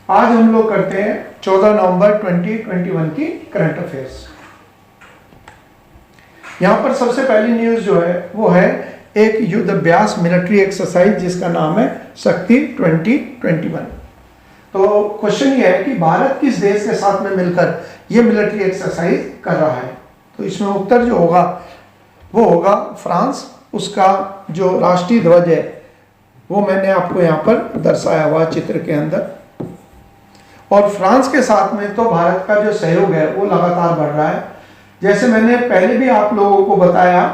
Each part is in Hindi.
आज हम लोग करते हैं 14 नवंबर 2021 की करंट अफेयर्स। यहां पर सबसे पहली न्यूज जो है वो है एक युद्ध अभ्यास मिलिट्री एक्सरसाइज जिसका नाम है शक्ति 2021। तो क्वेश्चन ये है कि भारत किस देश के साथ में मिलकर ये मिलिट्री एक्सरसाइज कर रहा है। तो इसमें उत्तर जो होगा वो होगा फ्रांस। उसका जो राष्ट्रीय ध्वज है वो मैंने आपको यहाँ पर दर्शाया हुआ चित्र के अंदर। और फ्रांस के साथ में तो भारत का जो सहयोग है वो लगातार बढ़ रहा है। जैसे मैंने पहले भी आप लोगों को बताया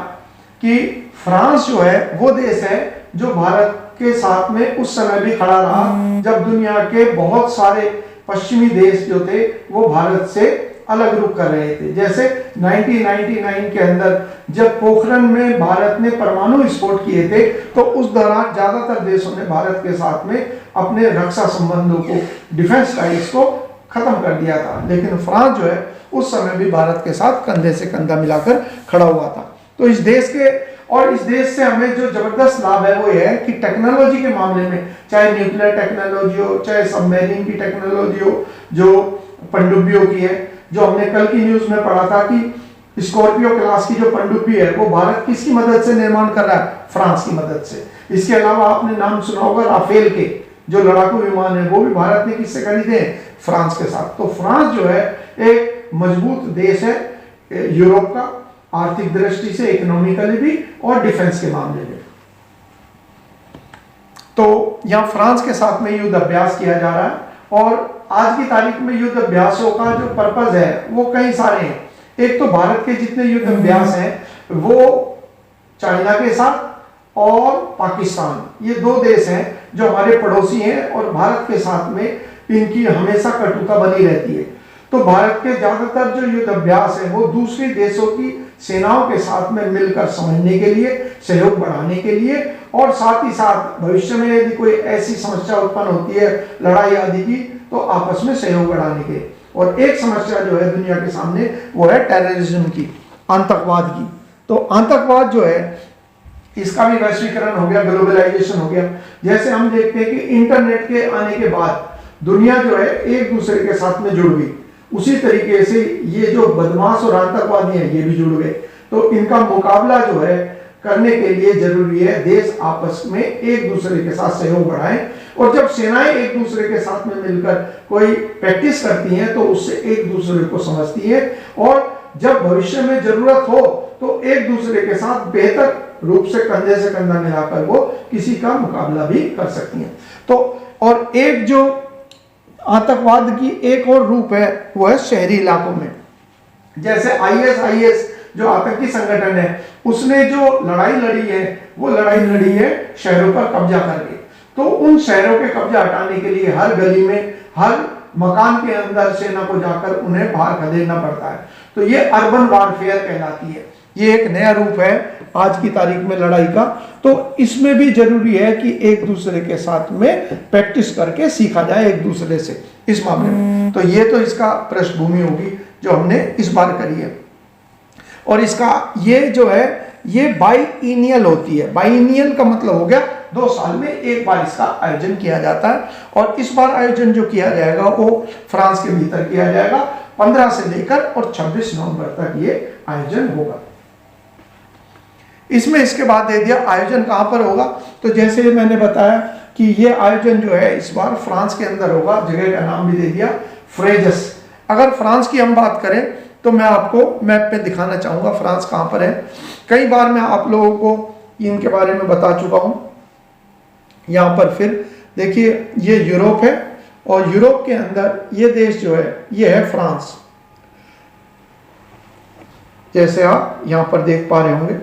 कि फ्रांस जो है वो देश है जो भारत के साथ में उस समय भी खड़ा रहा जब दुनिया के बहुत सारे पश्चिमी देश जो थे वो भारत से अलग रुख कर रहे थे। जैसे 1999 के अंदर जब पोखरण में भारत ने परमाणु विस्फोट किए थे तो उस दौरान ज्यादातर देशों ने भारत के साथ में अपने रक्षा संबंधों को, डिफेंस टाइज को खत्म कर दिया था। लेकिन फ्रांस जो है उस समय भी भारत के साथ कंधे से कंधा मिलाकर खड़ा हुआ था। तो इस देश से हमें जो जबरदस्त लाभ है वो ये है कि टेक्नोलॉजी के मामले में, चाहे न्यूक्लियर टेक्नोलॉजी हो, चाहे सबमरीन की टेक्नोलॉजी हो, जो पनडुब्बियों की है, जो हमने कल की न्यूज में पढ़ा था कि स्कॉर्पियो क्लास की जो पनडुब्बी है वो भारत किसकी मदद से निर्माण कर रहा है? फ्रांस की मदद से। इसके अलावा आपने नाम सुना होगा राफेल के जो लड़ाकू विमान है वो भी भारत ने किससे खरीदे हैं? फ्रांस के साथ। तो फ्रांस जो है एक मजबूत देश है यूरोप का, आर्थिक दृष्टि से, इकोनॉमिकली भी और डिफेंस के मामले में। तो यहाँ फ्रांस के साथ में युद्ध अभ्यास किया जा रहा है और आज की तारीख में युद्ध अभ्यासों का जो पर्पज है वो कई सारे हैं। एक तो भारत के जितने युद्ध अभ्यास हैं वो चाइना के साथ और पाकिस्तान, ये दो देश हैं जो हमारे पड़ोसी हैं और भारत के साथ में इनकी हमेशा कटुता बनी रहती है। तो भारत के ज्यादातर जो युद्ध अभ्यास है वो दूसरे देशों की सेनाओं के साथ में मिलकर समझने के लिए, सहयोग बढ़ाने के लिए और साथ ही साथ भविष्य में यदि कोई ऐसी समस्या उत्पन्न होती है लड़ाई आदि की तो आपस में सहयोग बढ़ाने के। और एक समस्या जो है दुनिया के सामने वो है टेररिज्म की, आतंकवाद की। तो आतंकवाद जो है इसका भी वैश्वीकरण हो गया, ग्लोबलाइजेशन हो गया। जैसे हम देखते हैं कि इंटरनेट के आने के बाद दुनिया जो है एक दूसरे के साथ में जुड़ गई, उसी तरीके से ये जो बदमाश और आतंकवादी हैं ये भी जुड़ गए। तो इनका मुकाबला जो है करने के लिए जरूरी है देश आपस में एक दूसरे के साथ सहयोग बढ़ाएं। और जब सेनाएं एक दूसरे के साथ में मिलकर कोई प्रैक्टिस करती हैं तो उससे एक दूसरे को समझती है और जब भविष्य में जरूरत हो तो एक दूसरे के साथ बेहतर रूप से कंधे से कंधा मिलाकर वो किसी का मुकाबला भी कर सकती हैं। तो और एक जो आतंकवाद की एक और रूप है वो है शहरी इलाकों में। जैसे आईएस जो आतंकी संगठन है उसने जो लड़ाई लड़ी है वो लड़ाई लड़ी है शहरों पर कब्जा करके। तो उन शहरों के कब्जा हटाने के लिए हर गली में, हर मकान के अंदर सेना को जाकर उन्हें बाहर खदेड़ना पड़ता है। तो ये अर्बन वॉरफेयर कहलाती है। ये एक नया रूप है आज की तारीख में लड़ाई का। तो इसमें भी जरूरी है कि एक दूसरे के साथ में प्रैक्टिस करके सीखा जाए एक दूसरे से इस मामले में। तो ये तो इसका पृष्ठभूमि होगी जो हमने इस बार करी है। और इसका ये जो है ये बाइनियल होती है। बाइनियल का मतलब हो गया 2 साल में एक बार इसका आयोजन किया जाता है। और इस बार आयोजन जो किया जाएगा वो फ्रांस के भीतर किया जाएगा। 15 से लेकर और 26 नवंबर तक ये आयोजन होगा। इसमें इसके बाद दे दिया आयोजन कहां पर होगा। तो जैसे मैंने बताया कि ये आयोजन जो है इस बार फ्रांस के अंदर होगा। जगह का नाम भी दे दिया फ्रेजस। अगर फ्रांस की हम बात करें तो मैं आपको मैप पे दिखाना चाहूंगा फ्रांस कहां पर है। कई बार मैं आप लोगों को इनके बारे में बता चुका हूं। यहां पर फिर देखिए ये यूरोप है और यूरोप के अंदर ये देश जो है ये है फ्रांस। जैसे आप यहां पर देख पा रहे होंगे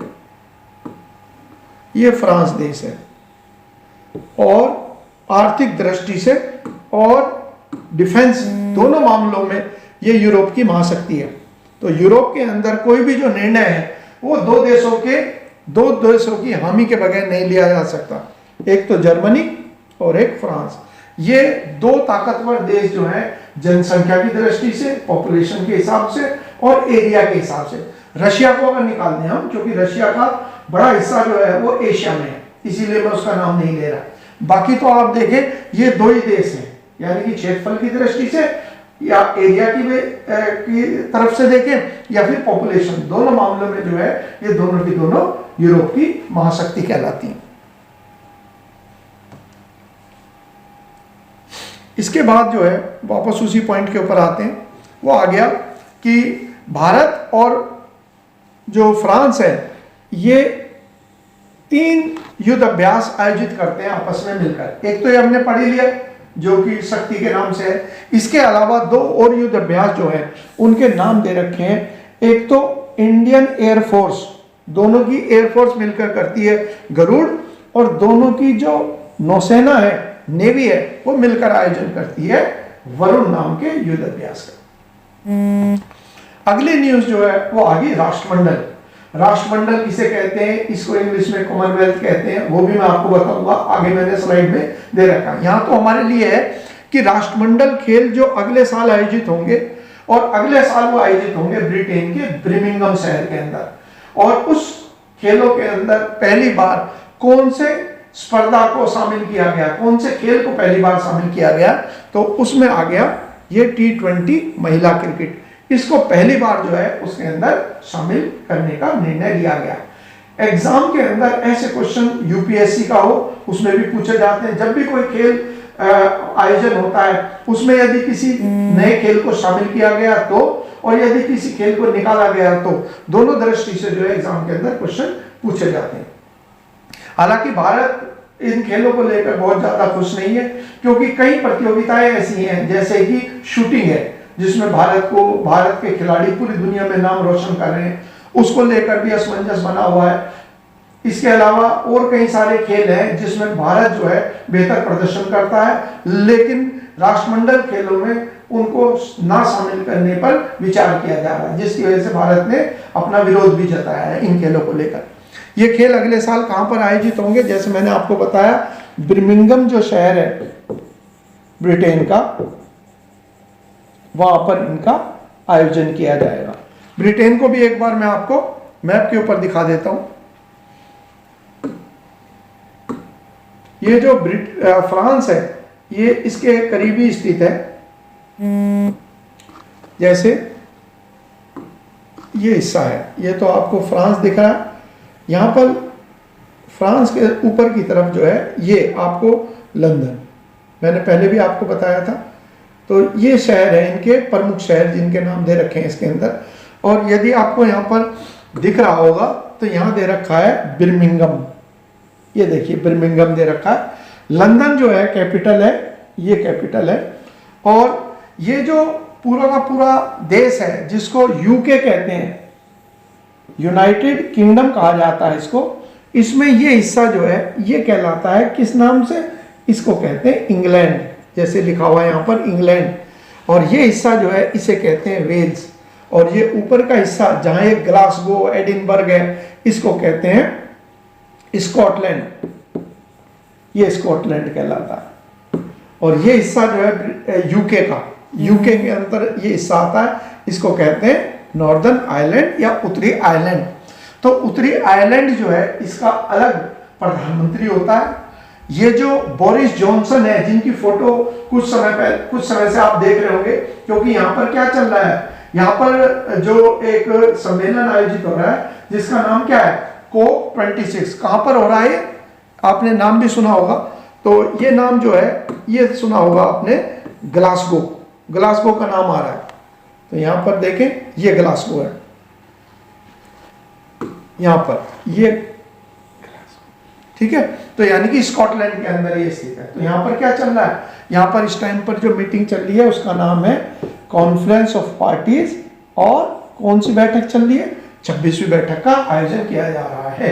ये फ्रांस देश है। और आर्थिक दृष्टि से और डिफेंस दोनों मामलों में ये यूरोप की महाशक्ति है। तो यूरोप के अंदर कोई भी जो निर्णय है वो दो देशों की हामी के बगैर नहीं लिया जा सकता। एक तो जर्मनी और एक फ्रांस। ये दो ताकतवर देश जो हैं जनसंख्या की दृष्टि से, पॉपुलेशन के हिसाब से और एरिया के हिसाब से। रशिया को अगर निकाल दें हम, क्योंकि रशिया का बड़ा हिस्सा जो है वो एशिया में है, इसीलिए मैं उसका नाम नहीं ले रहा। बाकी तो आप देखें ये दो ही देश हैं यानी कि क्षेत्रफल की दृष्टि से या एरिया की तरफ से देखें या फिर पॉपुलेशन, दोनों मामलों में जो है ये दोनों की दोनों यूरोप की महाशक्ति कहलाती हैं। इसके बाद जो है वापस उसी पॉइंट के ऊपर आते हैं, वो आ गया कि भारत और जो फ्रांस है ये 3 युद्ध अभ्यास आयोजित करते हैं आपस में मिलकर। एक तो ये हमने पढ़ ही लिया जो कि शक्ति के नाम से है। इसके अलावा 2 और युद्ध अभ्यास जो है उनके नाम दे रखे हैं। एक तो इंडियन एयरफोर्स, दोनों की एयरफोर्स मिलकर करती है गरुड़, और दोनों की जो नौसेना है, नेवी है, वो मिलकर आयोजन करती है वरुण नाम के युद्ध अभ्यास का। अगली न्यूज जो है वो आ गई राष्ट्रमंडल। राष्ट्रमंडल किसे कहते हैं, इसको इंग्लिश में कॉमनवेल्थ कहते हैं, वो भी मैं आपको बताऊंगा, आगे मैंने स्लाइड में दे रखा है। यहाँ तो हमारे लिए है कि राष्ट्रमंडल खेल जो अगले साल आयोजित होंगे, और अगले साल वो आयोजित होंगे ब्रिटेन के ब्रिमिंघम शहर के अंदर। और उस खेलों के अंदर पहली बार कौन से स्पर्धा को शामिल किया गया, कौन से खेल को पहली बार शामिल किया गया, तो उसमें आ गया ये T20 महिला क्रिकेट। इसको पहली बार जो है उसके अंदर शामिल करने का निर्णय लिया गया। एग्जाम के अंदर ऐसे क्वेश्चन यूपीएससी का हो उसमें भी पूछे जाते हैं। जब भी कोई खेल आयोजन होता है उसमें यदि किसी नए खेल को शामिल किया गया तो, और यदि किसी खेल को निकाला गया तो, दोनों दृष्टि से जो है एग्जाम के अंदर क्वेश्चन पूछे जाते हैं। हालांकि भारत इन खेलों को लेकर बहुत ज्यादा खुश नहीं है, क्योंकि कई प्रतियोगिताएं ऐसी हैं जैसे कि शूटिंग है जिसमें भारत के खिलाड़ी पूरी दुनिया में नाम रोशन कर रहे हैं, उसको लेकर भी असमंजस बना हुआ है। इसके अलावा और कई सारे खेल हैं जिसमें भारत जो है बेहतर प्रदर्शन करता है, लेकिन राष्ट्रमंडल खेलों में उनको ना शामिल करने पर विचार किया जा रहा है, जिसकी वजह से भारत ने अपना विरोध भी जताया है इन खेलों को लेकर। ये खेल अगले साल कहां पर आयोजित होंगे, जैसे मैंने आपको बताया ब्रिमिंघम जो शहर है ब्रिटेन का, वहां पर इनका आयोजन किया जाएगा। ब्रिटेन को भी एक बार मैं आपको मैप के ऊपर दिखा देता हूं। ये जो फ्रांस है ये इसके करीबी स्थित है, जैसे ये हिस्सा है, ये तो आपको फ्रांस दिख रहा है। यहां पर फ्रांस के ऊपर की तरफ जो है ये आपको लंदन, मैंने पहले भी आपको बताया था। तो ये शहर है इनके प्रमुख शहर जिनके नाम दे रखे हैं इसके अंदर। और यदि आपको यहाँ पर दिख रहा होगा तो यहाँ दे रखा है बिर्मिंघम, ये देखिए बिर्मिंघम दे रखा है। लंदन जो है कैपिटल है, ये कैपिटल है। और ये जो पूरा का पूरा देश है जिसको यूके कहते हैं, यूनाइटेड किंगडम कहा जाता है इसको, इसमें ये हिस्सा जो है ये कहलाता है किस नाम से, इसको कहते हैं इंग्लैंड, जैसे लिखा हुआ है यहाँ पर इंग्लैंड। और ये हिस्सा जो है इसे कहते हैं वेल्स। और ये ऊपर का हिस्सा जहाँ ये ग्लासगो एडिनबर्ग है इसको कहते हैं स्कॉटलैंड, ये स्कॉटलैंड कहलाता है। और ये हिस्सा जो है यूके का, यूके के अंदर ये हिस्सा आता है, इसको कहते हैं नॉर्दर्न आयरलैंड या उत्तरी आयरलैंड। तो उत्तरी आयरलैंड जो है इसका अलग प्रधानमंत्री होता है। ये जो बोरिस जॉनसन है जिनकी फोटो कुछ समय से आप देख रहे होंगे, क्योंकि यहाँ पर क्या चल रहा है, यहाँ पर जो एक सम्मेलन आयोजित हो रहा है जिसका नाम क्या है, COP26। कहां पर हो रहा है, आपने नाम भी सुना होगा। तो ये नाम जो है ये सुना होगा आपने, ग्लासगो, ग्लासगो का नाम आ रहा है। तो यहां पर देखें ये ग्लासगो है, यहां पर ये, ठीक है। तो यानी कि स्कॉटलैंड के अंदर ये स्थित है। तो यहाँ पर क्या चल रहा है, यहाँ पर इस टाइम पर जो मीटिंग चल रही है उसका नाम है कॉन्फ्रेंस ऑफ पार्टीज। और कौन सी बैठक चल रही है, 26वीं बैठक का आयोजन किया जा रहा है।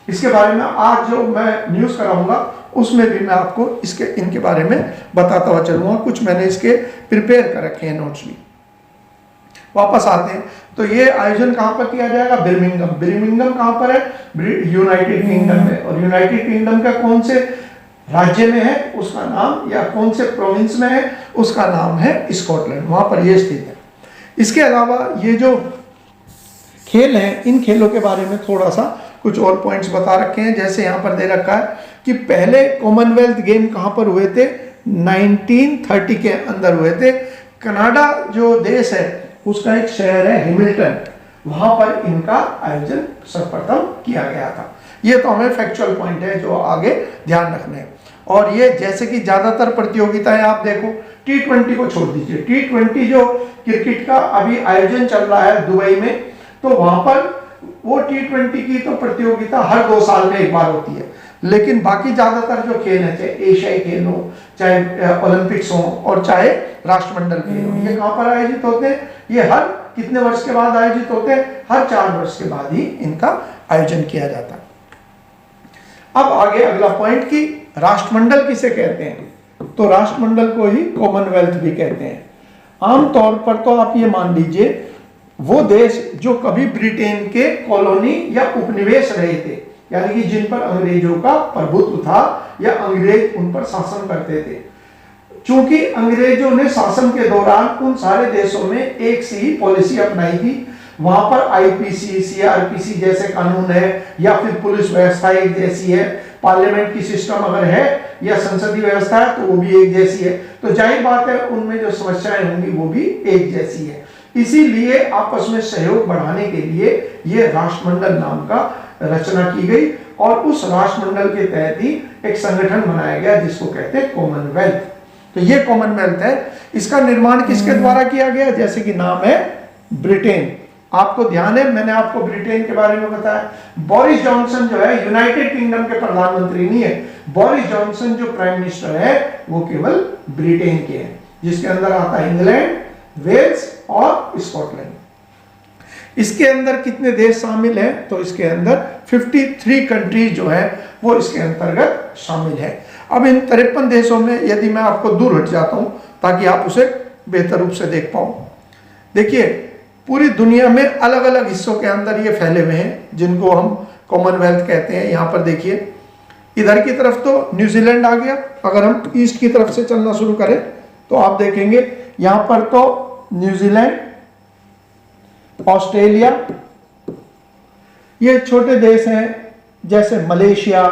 इसके बारे में आज जो मैं न्यूज कराऊंगा उसमें भी मैं आपको इनके बारे में बताता हुआ चलूंगा। कुछ मैंने इसके प्रिपेयर कर रखे हैं नोट्स भी। वापस आते हैं, तो ये आयोजन कहां पर किया जाएगा, बिर्मिंघम। बिर्मिंघम कहां पर है, यूनाइटेड किंगडम में। और यूनाइटेड किंगडम का कौन से राज्य में है उसका नाम, या कौन से प्रोविंस में है उसका नाम है स्कॉटलैंड, वहां पर ये स्थित है। इसके अलावा ये जो खेल हैं इन खेलों के बारे में थोड़ा सा कुछ और पॉइंट्स बता रखे हैं। जैसे यहाँ पर दे रखा है कि पहले कॉमनवेल्थ गेम कहाँ पर हुए थे, 1930 के अंदर हुए थे। कनाडा जो देश है उसका एक शहर है हैमिल्टन, वहां पर इनका आयोजन सर्वप्रथम किया गया था। ये तो हमें फैक्चुअल पॉइंट है जो आगे ध्यान रखने हैं। और ये जैसे कि ज्यादातर प्रतियोगिताएं आप देखो, T20 को छोड़ दीजिए, T20 जो क्रिकेट का अभी आयोजन चल रहा है दुबई में, तो वहां पर वो T20 की तो प्रतियोगिता हर 2 साल में एक बार होती है, लेकिन बाकी ज्यादातर जो खेल है, चाहे एशियाई खेल हो, चाहे ओलंपिक्स हो और चाहे राष्ट्रमंडल खेल हो, ये कहां पर आयोजित होते हैं? ये हर कितने वर्ष के बाद आयोजित होते हैं? हर 4 वर्ष के बाद ही इनका आयोजन किया जाता है। अब आगे अगला पॉइंट कि राष्ट्रमंडल किसे कहते हैं? तो राष्ट्रमंडल को ही कॉमनवेल्थ भी कहते हैं। आमतौर पर तो आप ये मान लीजिए वो देश जो कभी ब्रिटेन के कॉलोनी या उपनिवेश रहे थे, यानी कि जिन पर अंग्रेजों का प्रभुत्व था या अंग्रेज उन पर शासन करते थे। चूंकि अंग्रेजों ने शासन के दौरान उन सारे देशों में एक सी ही पॉलिसी अपनाई थी, वहां पर आईपीसी, सीआरपीसी जैसे कानून है, या फिर पुलिस व्यवस्था एक जैसी है, पार्लियामेंट की सिस्टम अगर है या संसदीय व्यवस्था है तो वो भी एक जैसी है, तो जाहिर बात है उनमें जो समस्याएं होंगी वो भी एक जैसी है। इसीलिए आपस में सहयोग बढ़ाने के लिए ये राष्ट्रमंडल नाम का रचना की गई और उस राष्ट्रमंडल के तहत ही एक संगठन बनाया गया जिसको कहते हैं कॉमनवेल्थ। तो ये कॉमनवेल्थ है। इसका निर्माण किसके द्वारा किया गया? जैसे कि नाम है ब्रिटेन। आपको ध्यान है मैंने आपको ब्रिटेन के बारे में बताया। बोरिस जॉनसन जो है यूनाइटेड किंगडम के प्रधानमंत्री नहीं है। बोरिस जॉनसन जो प्राइम मिनिस्टर है वो केवल ब्रिटेन के हैं, जिसके अंदर आता है इंग्लैंड, वेल्स और स्कॉटलैंड। इसके अंदर कितने देश शामिल हैं? तो इसके अंदर 53 कंट्रीज जो है वो इसके अंतर्गत शामिल है। अब इन 53 देशों में यदि मैं आपको दूर हट जाता हूं ताकि आप उसे बेहतर रूप से देख पाओ, देखिए पूरी दुनिया में अलग अलग हिस्सों के अंदर ये फैले हुए हैं जिनको हम कॉमनवेल्थ कहते हैं। यहां पर देखिए इधर की तरफ तो न्यूजीलैंड आ गया। अगर हम ईस्ट की तरफ से चलना शुरू करें तो आप देखेंगे यहां पर तो न्यूजीलैंड, ऑस्ट्रेलिया, ये छोटे देश हैं जैसे मलेशिया,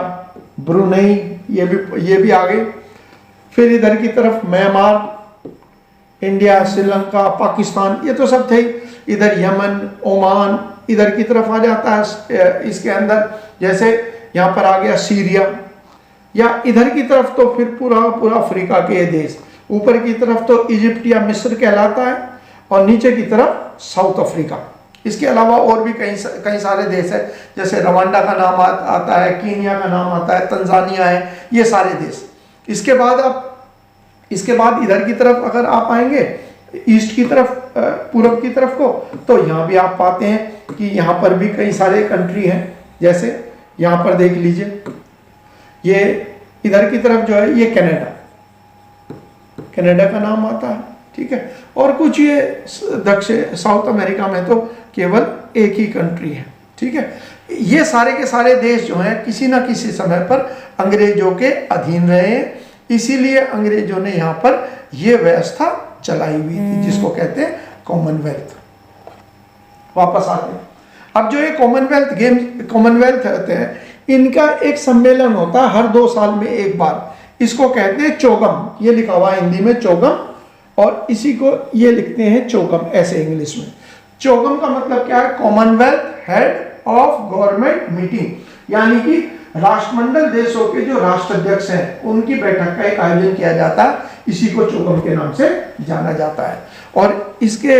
ब्रुनेई, ये भी आ गए। फिर इधर की तरफ म्यांमार, इंडिया, श्रीलंका, पाकिस्तान, ये तो सब थे। इधर यमन, ओमान, इधर की तरफ आ जाता है इसके अंदर, जैसे यहां पर आ गया सीरिया, या इधर की तरफ तो फिर पूरा अफ्रीका के देश, ऊपर की तरफ तो इजिप्ट या मिस्र कहलाता है और नीचे की तरफ साउथ अफ्रीका। इसके अलावा और भी कई सारे देश है, जैसे रवांडा का नाम आता है, कीनिया का नाम आता है, तंजानिया है, ये सारे देश। इसके बाद इधर की तरफ अगर आप आएंगे ईस्ट की तरफ, पूरब की तरफ को, तो यहाँ भी आप पाते हैं कि यहाँ पर भी कई सारे कंट्री हैं। जैसे यहाँ पर देख लीजिए, ये इधर की तरफ जो है ये कनाडा का नाम आता है, ठीक है। और कुछ ये दक्षिण साउथ अमेरिका में तो केवल एक ही कंट्री है, ठीक है। ये सारे के सारे देश जो हैं किसी ना किसी समय पर अंग्रेजों के अधीन रहे हैं, इसीलिए अंग्रेजों ने यहाँ पर ये व्यवस्था चलाई हुई थी जिसको कहते हैं कॉमनवेल्थ। वापस आते हैं। अब जो ये कॉमनवेल्थ होते हैं, इनका एक सम्मेलन होता है हर 2 साल में एक बार। इसको कहते हैं चोगम। ये लिखा हुआ है हिंदी में चोगम, और इसी को ये लिखते हैं चोगम ऐसे इंग्लिश में। चोगम का मतलब क्या है? Commonwealth head of government meeting, यानी कि राष्ट्रमंडल देशों के जो राष्ट्राध्यक्ष हैं उनकी बैठक का एक आयोजन किया जाता है, इसी को चोगम के नाम से जाना जाता है। और इसके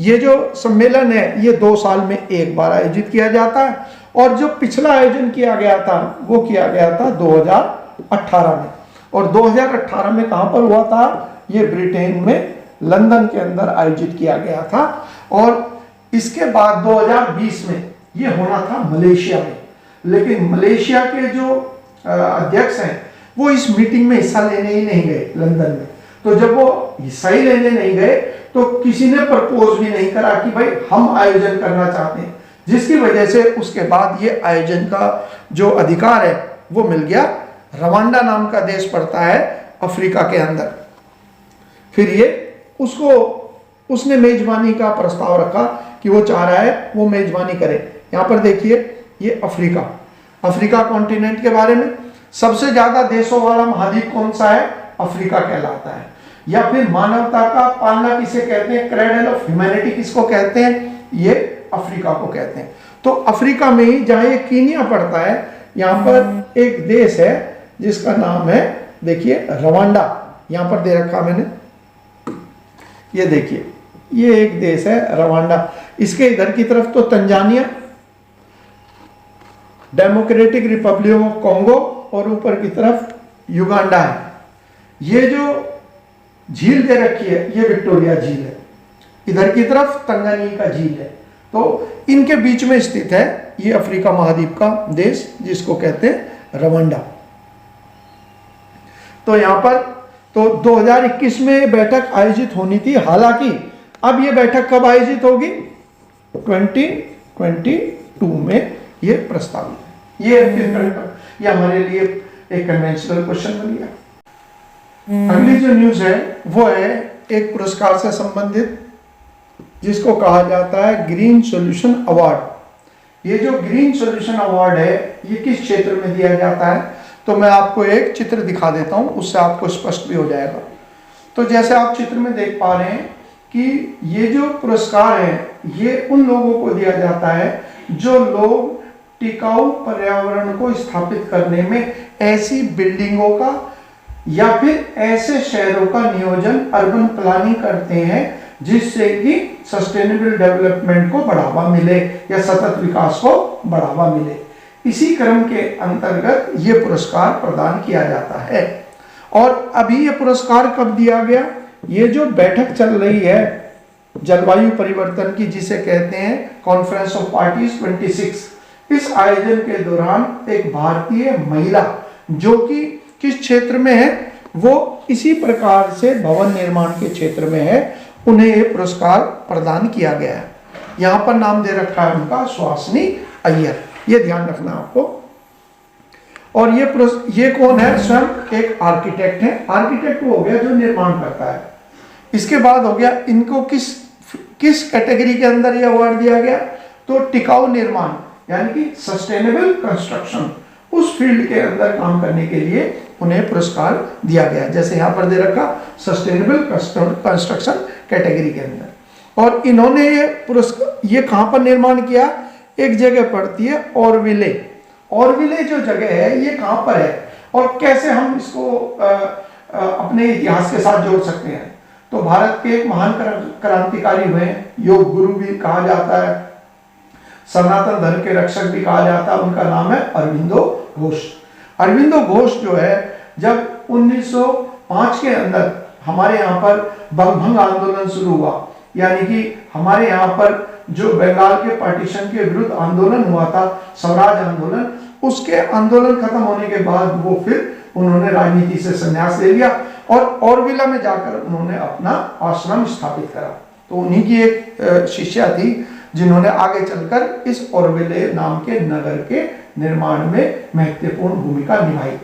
ये जो सम्मेलन है ये 2 साल में एक बार आयोजित किया जाता है। और जो पिछला आयोजन किया गया था वो किया गया था 2018 में। और 2018 में कहां पर हुआ था? ये ब्रिटेन में लंदन के अंदर आयोजित किया गया था। और इसके बाद 2020 में ये होना था मलेशिया में, लेकिन मलेशिया के जो अध्यक्ष हैं वो इस मीटिंग में हिस्सा लेने ही नहीं गए लंदन में। तो जब वो हिस्सा ही लेने नहीं गए तो किसी ने प्रपोज भी नहीं करा कि भाई हम आयोजन करना चाहते हैं, जिसकी वजह से उसके बाद ये आयोजन का जो अधिकार है वो मिल गया। रवांडा नाम का देश पड़ता है अफ्रीका के अंदर। फिर ये उसने मेजबानी का प्रस्ताव रखा कि वो चाह रहा है वो मेजबानी करे। यहाँ पर देखिए ये अफ्रीका कॉन्टिनेंट के बारे में सबसे ज्यादा देशों वाला महाद्वीप कौन सा है? अफ्रीका कहलाता है। या फिर मानवता का पालना किसे कहते हैं, क्रेडल ऑफ ह्यूमैनिटी किसको कहते हैं, ये अफ्रीका को कहते हैं। तो अफ्रीका में ही जहां ये कीनिया पड़ता है, यहाँ पर एक देश है जिसका नाम है, देखिए, रवांडा, यहाँ पर दे रखा मैंने, ये देखिए, ये एक देश है रवांडा। इसके इधर की तरफ तो Tanzania, democratic Republic of Congo और ऊपर की तरफ युगांडा है। ये जो झील दे रखी है ये विक्टोरिया झील है, इधर की तरफ तंगानिका झील है। तो इनके बीच में स्थित है ये अफ्रीका महाद्वीप का देश जिसको कहते हैं रवांडा। तो यहां पर तो 2021 में बैठक आयोजित होनी थी, हालांकि अब ये बैठक कब आयोजित होगी, 2022 में ये प्रस्तावित है। ये हमारे लिए एक कन्वेंशनल क्वेश्चन बन गया। अगली जो न्यूज है वो है एक पुरस्कार से संबंधित जिसको कहा जाता है ग्रीन सॉल्यूशन अवार्ड। ये जो ग्रीन सॉल्यूशन अवार्ड है ये किस क्षेत्र में दिया जाता है, तो मैं आपको एक चित्र दिखा देता हूं, उससे आपको स्पष्ट भी हो जाएगा। तो जैसे आप चित्र में देख पा रहे हैं कि ये जो पुरस्कार है ये उन लोगों को दिया जाता है जो लोग टिकाऊ पर्यावरण को स्थापित करने में ऐसी बिल्डिंगों का या फिर ऐसे शहरों का नियोजन, अर्बन प्लानिंग करते हैं जिससे कि सस्टेनेबल डेवलपमेंट को बढ़ावा मिले या सतत विकास को बढ़ावा मिले। इसी क्रम के अंतर्गत ये पुरस्कार प्रदान किया जाता है। और अभी ये पुरस्कार कब दिया गया, ये जो बैठक चल रही है जलवायु परिवर्तन की जिसे कहते हैं कॉन्फ्रेंस ऑफ पार्टीज 26, इस आयोजन के दौरान एक भारतीय महिला जो कि किस क्षेत्र में है, वो इसी प्रकार से भवन निर्माण के क्षेत्र में है, उन्हें ये पुरस्कार प्रदान किया गया है। यहाँ पर नाम दे रखा है उनका सुहासिनी अय्यर, ये ध्यान रखना आपको। और ये कौन है, स्वयं एक आर्किटेक्ट है। आर्किटेक्ट वो हो गया जो निर्माण करता है। इसके बाद हो गया इनको किस कैटेगरी के अंदर ये अवार्ड दिया गया, तो टिकाऊ निर्माण यानी कि सस्टेनेबल कंस्ट्रक्शन, उस फील्ड के अंदर काम करने के लिए उन्हें पुरस्कार दिया गया। जैसे यहाँ पर दे रखा सस्टेनेबल कंस्ट्रक्शन कैटेगरी के अंदर। और इन्होंने ये पुरस्कार ये कहाँ पर निर्माण किया, एक जगह पड़ती है ऑरविले। ऑरविले जो जगह है ये कहाँ पर है और कैसे हम इसको अपने इतिहास के साथ जोड़ सकते हैं, तो भारत के एक महान क्रांतिकारी हुए, योग गुरु भी कहा जाता है, सनातन धर्म के रक्षक भी कहा जाता है, उनका नाम है अरविंदो घोष। अरविंदो घोष जो है जब 1905 के अंदर हमारे यहाँ पर बंगभंग आंदोलन शुरू हुआ, यानी कि हमारे यहाँ पर जो बंगाल के पार्टीशन के विरुद्ध आंदोलन हुआ था, स्वराज आंदोलन, उसके आंदोलन खत्म होने के बाद वो फिर उन्होंने राजनीति से संन्यास ले लिया और ऑरविला में जाकर उन्होंने अपना आश्रम स्थापित करा। तो उन्हीं की एक शिष्या थी जिन्होंने आगे चलकर इस ऑरविले नाम के नगर के निर्माण में महत्वपूर्ण भूमिका निभाई।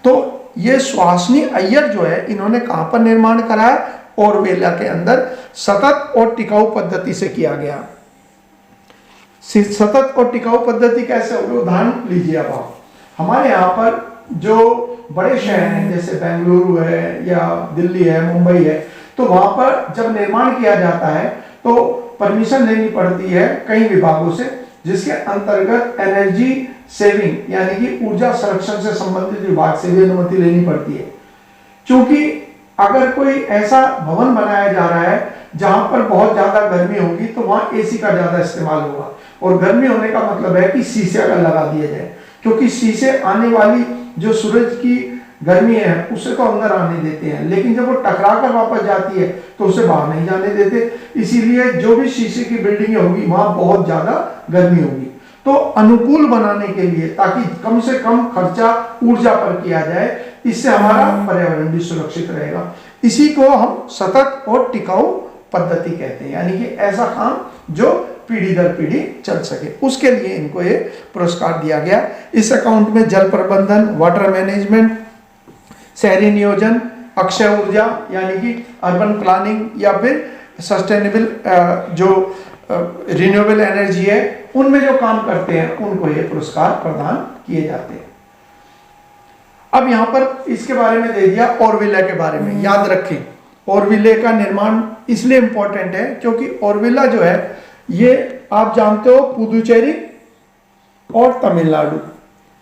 तो ये सुहासिनी अय्यर जो है इन्होंने कहां पर निर्माण कराया, ऑरविला के अंदर सतत और टिकाऊ पद्धति से किया गया। सतत और टिकाऊ पद्धति कैसे होगी, उदाहरण लीजिए अब आप, हमारे यहाँ पर जो बड़े शहर हैं जैसे बेंगलुरु है या दिल्ली है, मुंबई है, तो वहां पर जब निर्माण किया जाता है तो परमिशन लेनी पड़ती है कई विभागों से, जिसके अंतर्गत एनर्जी सेविंग यानी कि ऊर्जा संरक्षण से संबंधित विभाग से भी अनुमति लेनी पड़ती है। क्योंकि अगर कोई ऐसा भवन बनाया जा रहा है जहां पर बहुत ज्यादा गर्मी होगी तो वहां एसी का ज्यादा इस्तेमाल होगा, और गर्मी होने का मतलब है कि शीशे अगर लगा दिए जाए, क्योंकि शीशे आने वाली जो सूरज की गर्मी है उसे तो अंदर आने देते हैं, लेकिन जब वो टकरा कर वापस जाती है तो उसे बाहर नहीं जाने देते। इसीलिए जो भी शीशे की बिल्डिंग होगी वहां बहुत ज्यादा गर्मी होगी। तो अनुकूल बनाने के लिए, ताकि कम से कम खर्चा ऊर्जा पर किया जाए, इससे हमारा पर्यावरण भी सुरक्षित रहेगा। इसी को हम सतत और टिकाऊ पद्धति कहते हैं, यानी कि ऐसा काम जो पीढ़ी दर पीढ़ी चल सके, उसके लिए इनको ये पुरस्कार दिया गया। इस अकाउंट में जल प्रबंधन, वाटर मैनेजमेंट, शहरी नियोजन, अक्षय ऊर्जा यानी कि अर्बन प्लानिंग या फिर सस्टेनेबल जो रिन्यूएबल एनर्जी है उनमें जो काम करते हैं उनको ये पुरस्कार प्रदान किए जाते हैं। अब यहाँ पर इसके बारे में दे दिया ऑरविला के बारे में, याद रखें ऑरविले का निर्माण इसलिए इंपॉर्टेंट है क्योंकि ऑरविला जो है ये आप जानते हो पुदुचेरी और तमिलनाडु,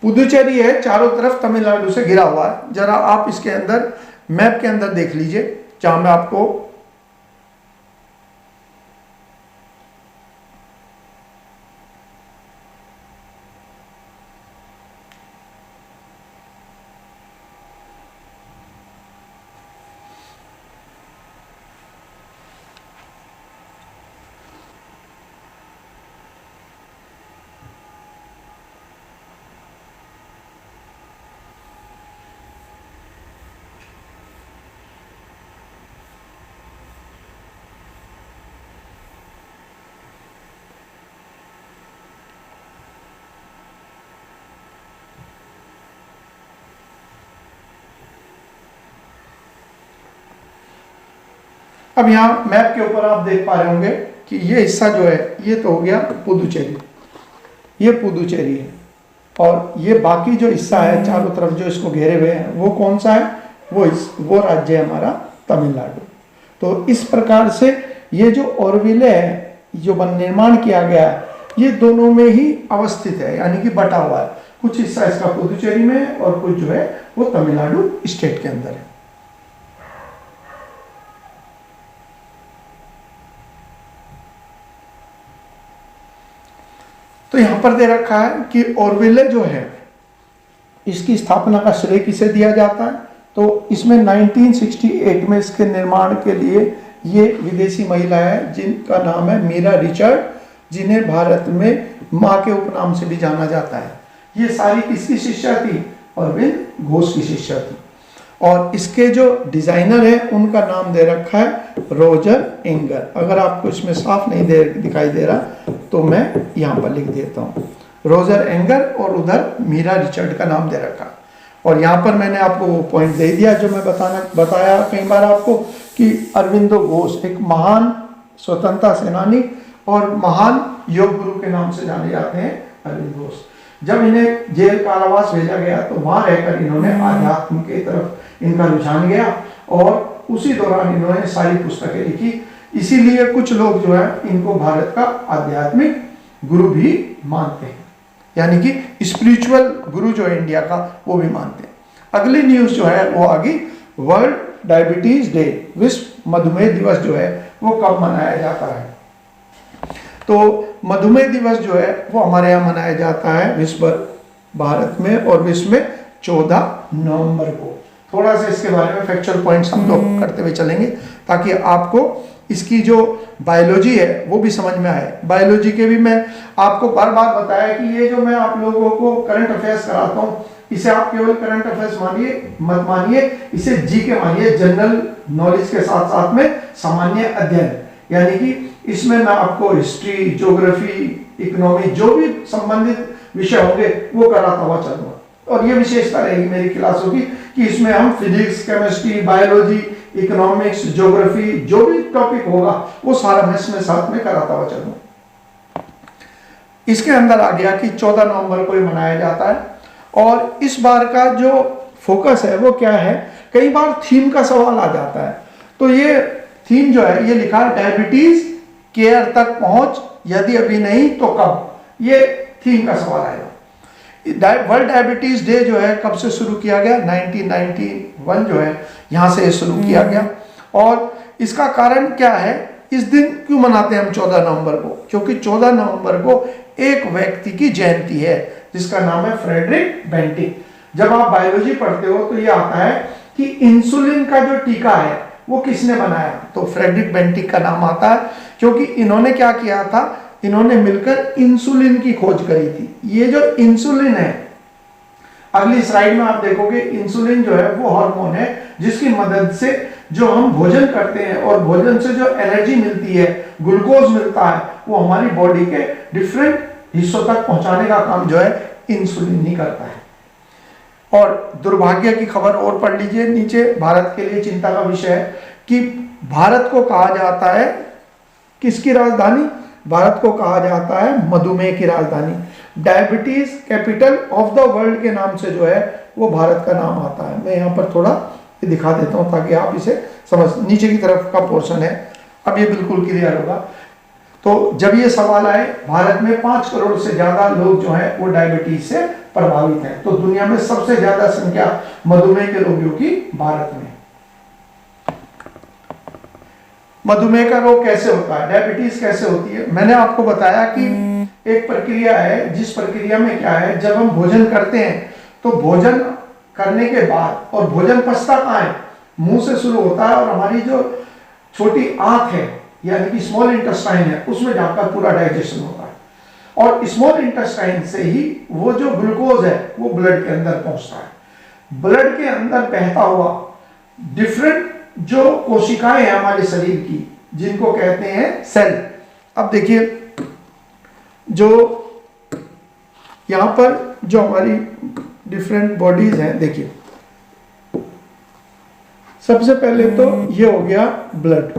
पुदुचेरी है चारों तरफ तमिलनाडु से घिरा हुआ है। जरा आप इसके अंदर मैप के अंदर देख लीजिए जहां मैं आपको अब यहाँ मैप के ऊपर आप देख पा रहे होंगे कि ये हिस्सा जो है ये तो हो गया पुदुचेरी, ये पुदुचेरी है, और ये बाकी जो हिस्सा है चारों तरफ जो इसको घेरे हुए हैं वो कौन सा है, वो राज्य है हमारा तमिलनाडु। तो इस प्रकार से ये जो ऑरविले है जो निर्माण किया गया है ये दोनों में ही अवस्थित है, यानी कि बटा हुआ है, कुछ हिस्सा इसका पुदुचेरी में है और कुछ जो है वो तमिलनाडु स्टेट के अंदर है। तो यहां पर दे रखा है कि ऑरविले जो है इसकी स्थापना का श्रेय किसे दिया जाता है, तो इसमें 1968 में इसके निर्माण के लिए ये विदेशी महिला है जिनका नाम है मीरा रिचर्ड, जिन्हें भारत में मां के उपनाम से भी जाना जाता है। ये सारी किसकी शिष्या थी, अरविंद घोष की शिष्या थी। और इसके जो डिजाइनर है उनका नाम दे रखा है रोजर एंगर। अगर आपको इसमें साफ नहीं दिखाई दे रहा तो मैं यहाँ पर लिख देता हूँ, रोजर एंगर, और उधर मीरा रिचर्ड का नाम दे रखा। और यहाँ पर मैंने आपको वो पॉइंट दे दिया जो मैं बताया कई बार आपको कि अरविंदो घोष एक महान स्वतंत्रता सेनानी और महान योग गुरु के नाम से जाने जाते हैं अरविंद घोष। जब इन्हें जेल कारावास भेजा गया तो वहां रहकर इन्होंने आध्यात्म की तरफ इनका रुझान गया और उसी दौरान इन्होंने सारी पुस्तकें लिखी। इसीलिए कुछ लोग जो है इनको भारत का आध्यात्मिक गुरु भी मानते हैं, यानी कि स्पिरिचुअल गुरु जो है इंडिया का वो भी मानते हैं। अगली न्यूज जो है वो आगे, वर्ल्ड डायबिटीज डे, विश्व मधुमेह दिवस जो है वो कब मनाया जाता है। तो मधुमेह दिवस जो है वो हमारे यहाँ मनाया जाता है विश्व भारत में और विश्व में 14 नवंबर को। थोड़ा सा इसके बारे में फैक्चुअल पॉइंट्स हम लोग करते हुए चलेंगे ताकि आपको इसकी जो बायोलॉजी है वो भी समझ में आए। बायोलॉजी के भी मैं आपको बार बार बताया कि ये जो मैं आप लोगों को करंट अफेयर्स कराता हूँ इसे आप केवल करंट अफेयर्स मानिए मत मानिए, इसे जी के मानिए, जनरल नॉलेज के साथ साथ में सामान्य अध्ययन, यानी कि इसमें मैं आपको हिस्ट्री, ज्योग्राफी, इकोनॉमी जो भी संबंधित विषय होंगे वो कराता हुआ चलूंगा। और ये विशेषता रहेगी मेरी क्लासों की कि इसमें हम physics, chemistry, biology, economics, geography जो भी टॉपिक होगा वो सारा मैं इसमें साथ में कराता हुआ चलूंगा। इसके अंदर आ गया कि 14 नवंबर को ये मनाया जाता है और इस बार का जो फोकस है वो क्या है, कई बार थीम का सवाल आ जाता है। तो ये थीम जो है ये लिखा है डायबिटीज केयर तक पहुंच, यदि अभी नहीं तो कब, ये थीम का सवाल आएगा। वर्ल्ड डायबिटीज डे जो है कब से शुरू किया गया, 1991 जो है यहां से शुरू किया गया। और इसका कारण क्या है, इस दिन क्यों मनाते हैं हम 14 नवंबर को, क्योंकि 14 नवंबर को एक व्यक्ति की जयंती है जिसका नाम है फ्रेडरिक बेंटिक। जब आप बायोलॉजी पढ़ते हो तो ये आता है कि इंसुलिन का जो टीका है वो किसने बनाया, तो फ्रेडरिक बेंटिक का नाम आता है क्योंकि इन्होंने क्या किया था, इन्होंने मिलकर इंसुलिन की खोज करी थी। ये जो इंसुलिन है, अगली स्लाइड में आप देखोगे, इंसुलिन जो है वो हार्मोन है जिसकी मदद से जो हम भोजन करते हैं और भोजन से जो एनर्जी मिलती है, ग्लूकोज मिलता है, वो हमारी बॉडी के डिफरेंट हिस्सों तक पहुंचाने का काम जो है इंसुलिन ही करता है। और दुर्भाग्य की खबर और पढ़ लीजिए नीचे, भारत के लिए चिंता का विषय है कि भारत को कहा जाता है किसकी राजधानी, भारत को कहा जाता है मधुमेह की राजधानी। Diabetes capital of the world के नाम से जो है वो भारत का नाम आता है। मैं यहाँ पर थोड़ा ये दिखा देता हूँ ताकि आप इसे समझ, नीचे की तरफ का पोर्शन है, अब ये बिल्कुल क्लियर होगा। तो जब ये सवाल आए, भारत में 5 करोड़ से ज्यादा लोग जो है वो डायबिटीज से प्रभावित हैं। तो दुनिया में सबसे ज्यादा संख्या मधुमेह के रोगियों की भारत में। मधुमेह का रोग कैसे होता है, डायबिटीज कैसे होती है? मैंने आपको बताया कि एक प्रक्रिया है, जिस प्रक्रिया में क्या है, जब हम भोजन करते हैं तो भोजन करने के बाद, और भोजन पचता कहाँ है, मुंह से शुरू होता है और हमारी जो छोटी आंत है यानी कि स्मॉल इंटेस्टाइन है उसमें जाकर पूरा डाइजेशन होता है, और स्मॉल इंटेस्टाइन से ही वो जो ग्लूकोज है वो ब्लड के अंदर पहुंचता है। ब्लड के अंदर बहता हुआ डिफरेंट जो कोशिकाएं हैं हमारे शरीर की, जिनको कहते हैं सेल। अब देखिए, जो यहां पर जो हमारी डिफरेंट बॉडीज हैं, देखिए सबसे पहले तो ये हो गया ब्लड।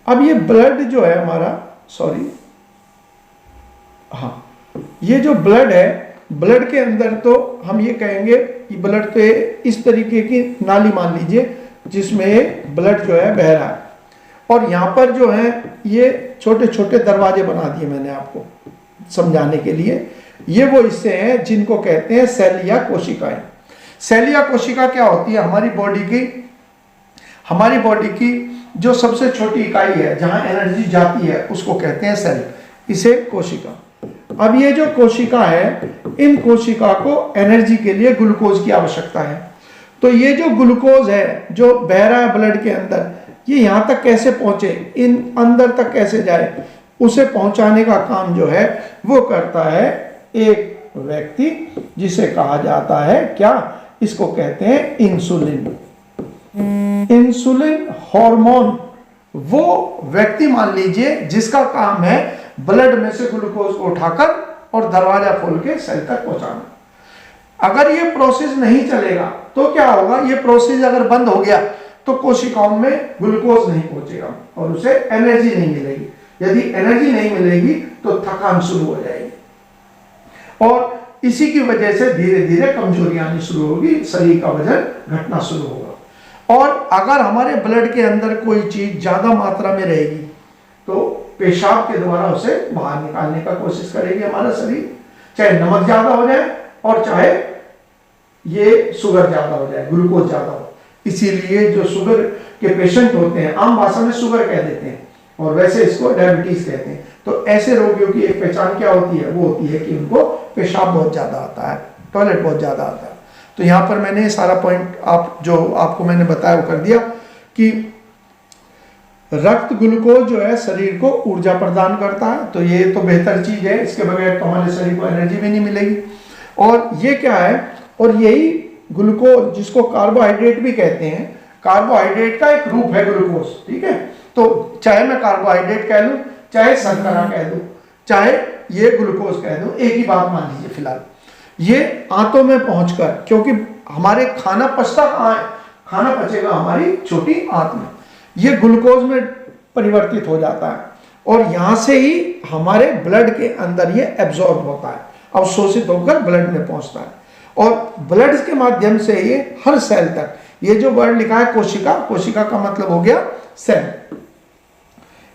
अब ये ब्लड जो है हमारा, सॉरी, हाँ, ये जो ब्लड है, ब्लड के अंदर तो हम ये कहेंगे कि ब्लड तो इस तरीके की नाली मान लीजिए जिसमें ब्लड जो है बह रहा है, और यहाँ पर जो है ये छोटे छोटे दरवाजे बना दिए मैंने आपको समझाने के लिए। ये वो हिस्से हैं जिनको कहते हैं सेल या कोशिकाएं। सेल या कोशिका क्या होती है, हमारी बॉडी की जो सबसे छोटी इकाई है जहां एनर्जी जाती है उसको कहते हैं सेल, इसे कोशिका। अब ये जो कोशिका है, इन कोशिका को एनर्जी के लिए ग्लूकोज की आवश्यकता है। तो ये जो ग्लूकोज है जो बह रहा है ब्लड के अंदर, ये यहाँ तक कैसे पहुंचे, इन अंदर तक कैसे जाए, उसे पहुंचाने का काम जो है वो करता है एक व्यक्ति जिसे कहा जाता है क्या, इसको कहते हैं इंसुलिन। इंसुलिन हार्मोन वो व्यक्ति मान लीजिए जिसका काम है ब्लड में से ग्लूकोज को उठाकर और दरवाजा खोल के सेल तक पहुंचाना। अगर ये प्रोसेस नहीं चलेगा तो क्या होगा, ये प्रोसेस अगर बंद हो गया तो कोशिकाओं में ग्लूकोज नहीं पहुंचेगा और उसे एनर्जी नहीं मिलेगी। यदि एनर्जी नहीं मिलेगी तो थकान शुरू हो जाएगी, और इसी की वजह से धीरे धीरे कमजोरी आनी शुरू होगी, शरीर का वजन घटना शुरू होगा। और अगर हमारे ब्लड के अंदर कोई चीज ज्यादा मात्रा में रहेगी तो पेशाब के द्वारा उसे बाहर निकालने का कोशिश करेगी हमारा शरीर, चाहे नमक ज्यादा हो जाए और चाहे ये शुगर ज्यादा हो जाए, ग्लूकोज ज्यादा हो। इसीलिए जो शुगर के पेशेंट होते हैं, आम भाषा में शुगर कह देते हैं और वैसे इसको डायबिटीज कहते हैं। तो ऐसे रोगियों की एक पहचान क्या होती है, वो होती है कि उनको पेशाब बहुत ज्यादा आता है, टॉयलेट बहुत ज्यादा आता है। तो यहाँ पर मैंने सारा पॉइंट आपको मैंने बताया वो कर दिया कि रक्त ग्लूकोज जो है शरीर को ऊर्जा प्रदान करता है, तो ये तो बेहतर चीज है, इसके बगैर तो हमारे शरीर को एनर्जी भी नहीं मिलेगी। और ये क्या है, और यही ग्लूकोज जिसको कार्बोहाइड्रेट भी कहते हैं, कार्बोहाइड्रेट का एक रूप है ग्लूकोज, ठीक है। तो चाहे मैं कार्बोहाइड्रेट कह लूं, चाहे शर्करा कह दूं, चाहे ये ग्लूकोज कह दूं, एक ही बात मान लीजिए फिलहाल। ये आंतों में पहुंचकर, क्योंकि हमारे खाना पचता कहाँ है, खाना पचेगा हमारी छोटी आंत में, ये ग्लूकोज में परिवर्तित हो जाता है और यहां से ही हमारे ब्लड के अंदर ये एब्जॉर्ब होता है, अवशोषित होकर ब्लड में पहुंचता है, और ब्लड के माध्यम से ये हर सेल तक, ये जो वर्ड लिखा है कोशिका, कोशिका का मतलब हो गया सेल,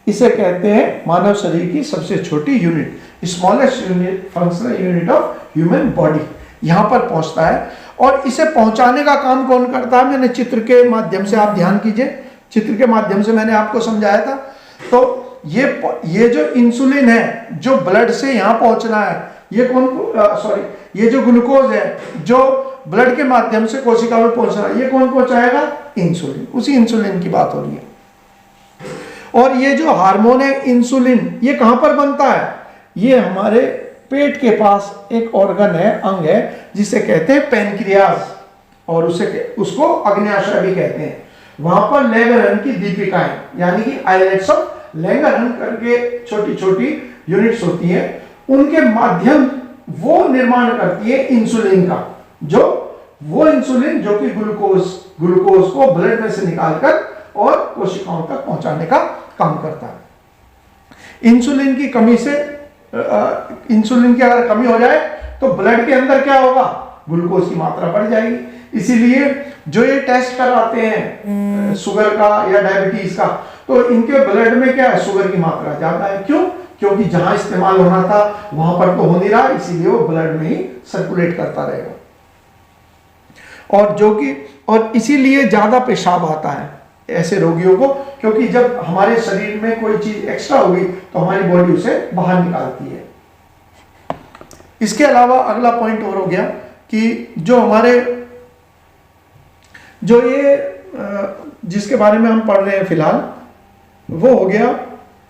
इसे कहते हैं मानव शरीर की सबसे छोटी unit, smallest unit, functional unit of human body, यहां पर पहुंचता है। और इसे पहुंचाने का काम कौन करता है, मैंने चित्र के माध्यम से, आप ध्यान कीजिए, चित्र के माध्यम से मैंने आपको समझाया था। तो ये जो इंसुलिन है जो ब्लड से यहां पहुंचना है, ये ये जो ग्लूकोज है जो ब्लड के माध्यम से कोशिका में पहुंच रहा है, ये कौन पहुंचाएगा, इंसुलिन, उसी इंसुलिन की बात हो रही है। और ये जो हार्मोन है इंसुलिन, ये कहां पर बनता है, ये हमारे पेट के पास एक ऑर्गन है, अंग है, जिसे कहते हैं पैनक्रियाज, और उसको अग्न्याशय भी कहते हैं। वहां पर लैंगरहन की दीपिकाएं यानी कि आइलेट्स ऑफ लैंगरहन करके छोटी छोटी यूनिट्स होती हैं, उनके माध्यम वो निर्माण करती है इंसुलिन का, वो इंसुलिन जो कि ग्लूकोज को ब्लड में से निकालकर और कोशिकाओं तक पहुंचाने का काम करता है। इंसुलिन की कमी से, इंसुलिन की अगर कमी हो जाए तो ब्लड के अंदर क्या होगा, ग्लूकोज की मात्रा बढ़ जाएगी। इसीलिए जो ये टेस्ट कराते हैं शुगर का या डायबिटीज का, तो इनके ब्लड में क्या है, शुगर की मात्रा ज्यादा है। क्यों? क्योंकि जहां इस्तेमाल होना था वहां पर तो हो नहीं रहा, इसीलिए वो ब्लड में ही सर्कुलेट करता रहेगा। और इसीलिए ज्यादा पेशाब आता है ऐसे रोगियों को, क्योंकि जब हमारे शरीर में कोई चीज एक्स्ट्रा होगी तो हमारी बॉडी उसे बाहर निकालती है। इसके अलावा अगला पॉइंट और हो गया कि जो ये जिसके बारे में हम पढ़ रहे हैं फिलहाल, वो हो गया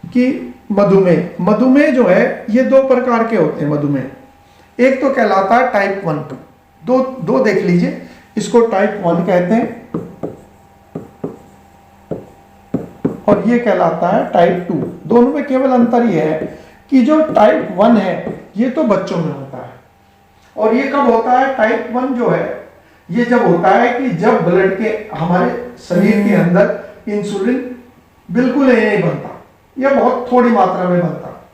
कि मधुमेह जो है ये दो प्रकार के होते हैं मधुमेह। एक तो कहलाता है टाइप 1, दो देख लीजिए, इसको टाइप 1 कहते हैं और ये कहलाता है टाइप 2। दोनों में केवल अंतर ये है कि जो टाइप 1 है ये तो बच्चों में होता है, और ये कब होता है, टाइप 1 जो है ये जब होता है कि जब ब्लड के हमारे शरीर के अंदर इंसुलिन बिल्कुल नहीं बनता या बहुत थोड़ी मात्रा में बनता।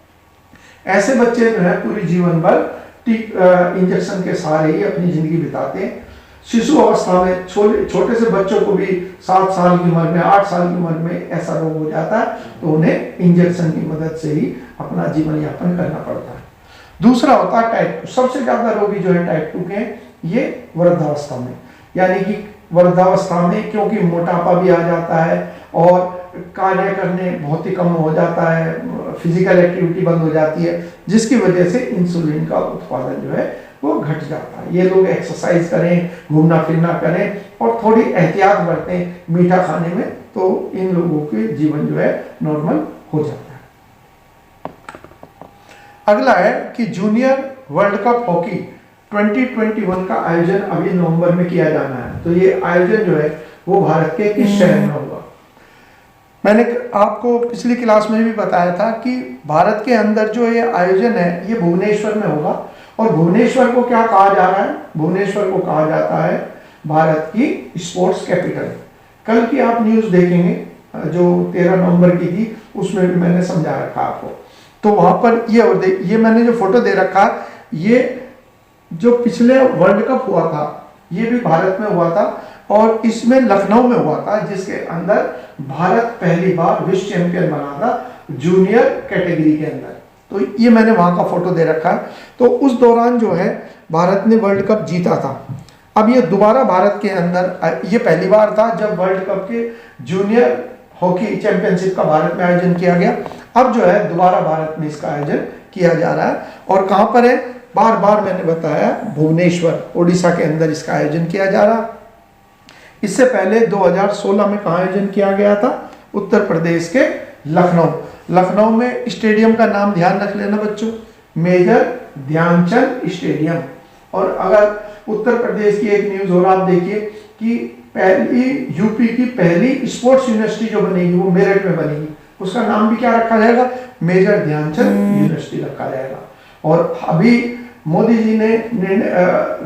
ऐसे बच्चे जो है पूरी जीवन भर इंजेक्शन के सहारे ही अपनी जिंदगी बिताते हैं। शिशु अवस्था में छोटे से बच्चों को भी 7 साल की उम्र में, 8 साल की उम्र में ऐसा रोग हो जाता है, तो उन्हें इंजेक्शन की मदद से ही अपना जीवन यापन करना पड़ता है। दूसरा होता है टाइप 2। सबसे ज्यादा रोगी जो है टाइप 2 के, ये वृद्धावस्था में, यानी कि वृद्धावस्था में क्योंकि मोटापा भी आ जाता है और कार्य करने बहुत ही कम हो जाता है, फिजिकल एक्टिविटी बंद हो जाती है, जिसकी वजह से इंसुलिन का उत्पादन जो है वो घट जाता है। ये लोग एक्सरसाइज करें, घूमना फिरना करें और थोड़ी एहतियात बरतें मीठा खाने में, तो इन लोगों के जीवन जो है नॉर्मल हो जाता है। अगला है कि जूनियर वर्ल्ड कप हॉकी 2021 का आयोजन अभी नवंबर में किया जाना है। तो ये आयोजन जो है वो भारत के किस शहर में होगा? मैंने आपको पिछली क्लास में भी बताया था कि भारत के अंदर जो ये आयोजन है ये भुवनेश्वर में होगा। और भुवनेश्वर को क्या कहा जा रहा है? भुवनेश्वर को कहा जाता है भारत की स्पोर्ट्स कैपिटल। कल की आप न्यूज़ देखेंगे जो 13 नवंबर की थी, उसमें भी मैंने समझा रखा आपको। तो वहां पर ये मैंने जो फोटो दे रखा, ये जो पिछले वर्ल्ड कप हुआ था ये भी भारत में हुआ था और इसमें लखनऊ में हुआ था, जिसके अंदर भारत पहली बार विश्व चैंपियन बना था जूनियर कैटेगरी के अंदर। तो ये मैंने वहां का फोटो दे रखा है। तो उस दौरान जो है भारत ने वर्ल्ड कप जीता था। अब ये दोबारा भारत के अंदर, ये पहली बार था जब वर्ल्ड कप के जूनियर हॉकी चैंपियनशिप का भारत में आयोजन किया गया। अब जो है दोबारा भारत में इसका आयोजन किया जा रहा है। और कहां पर है? बार बार मैंने बताया, भुवनेश्वर ओडिशा के अंदर इसका आयोजन किया जा रहा है। इससे पहले 2016 में कहाँ आयोजन किया गया था? उत्तर प्रदेश के लखनऊ में। स्टेडियम का नाम ध्यान रख लेना बच्चों, मेजर ध्यानचंद स्टेडियम। और अगर उत्तर प्रदेश की एक न्यूज और आप देखिए कि पहली यूपी की पहली स्पोर्ट्स यूनिवर्सिटी जो बनेगी वो मेरठ में बनेगी, उसका नाम भी क्या रखा जाएगा? मेजर ध्यानचंद यूनिवर्सिटी रखा जाएगा। और अभी मोदी जी ने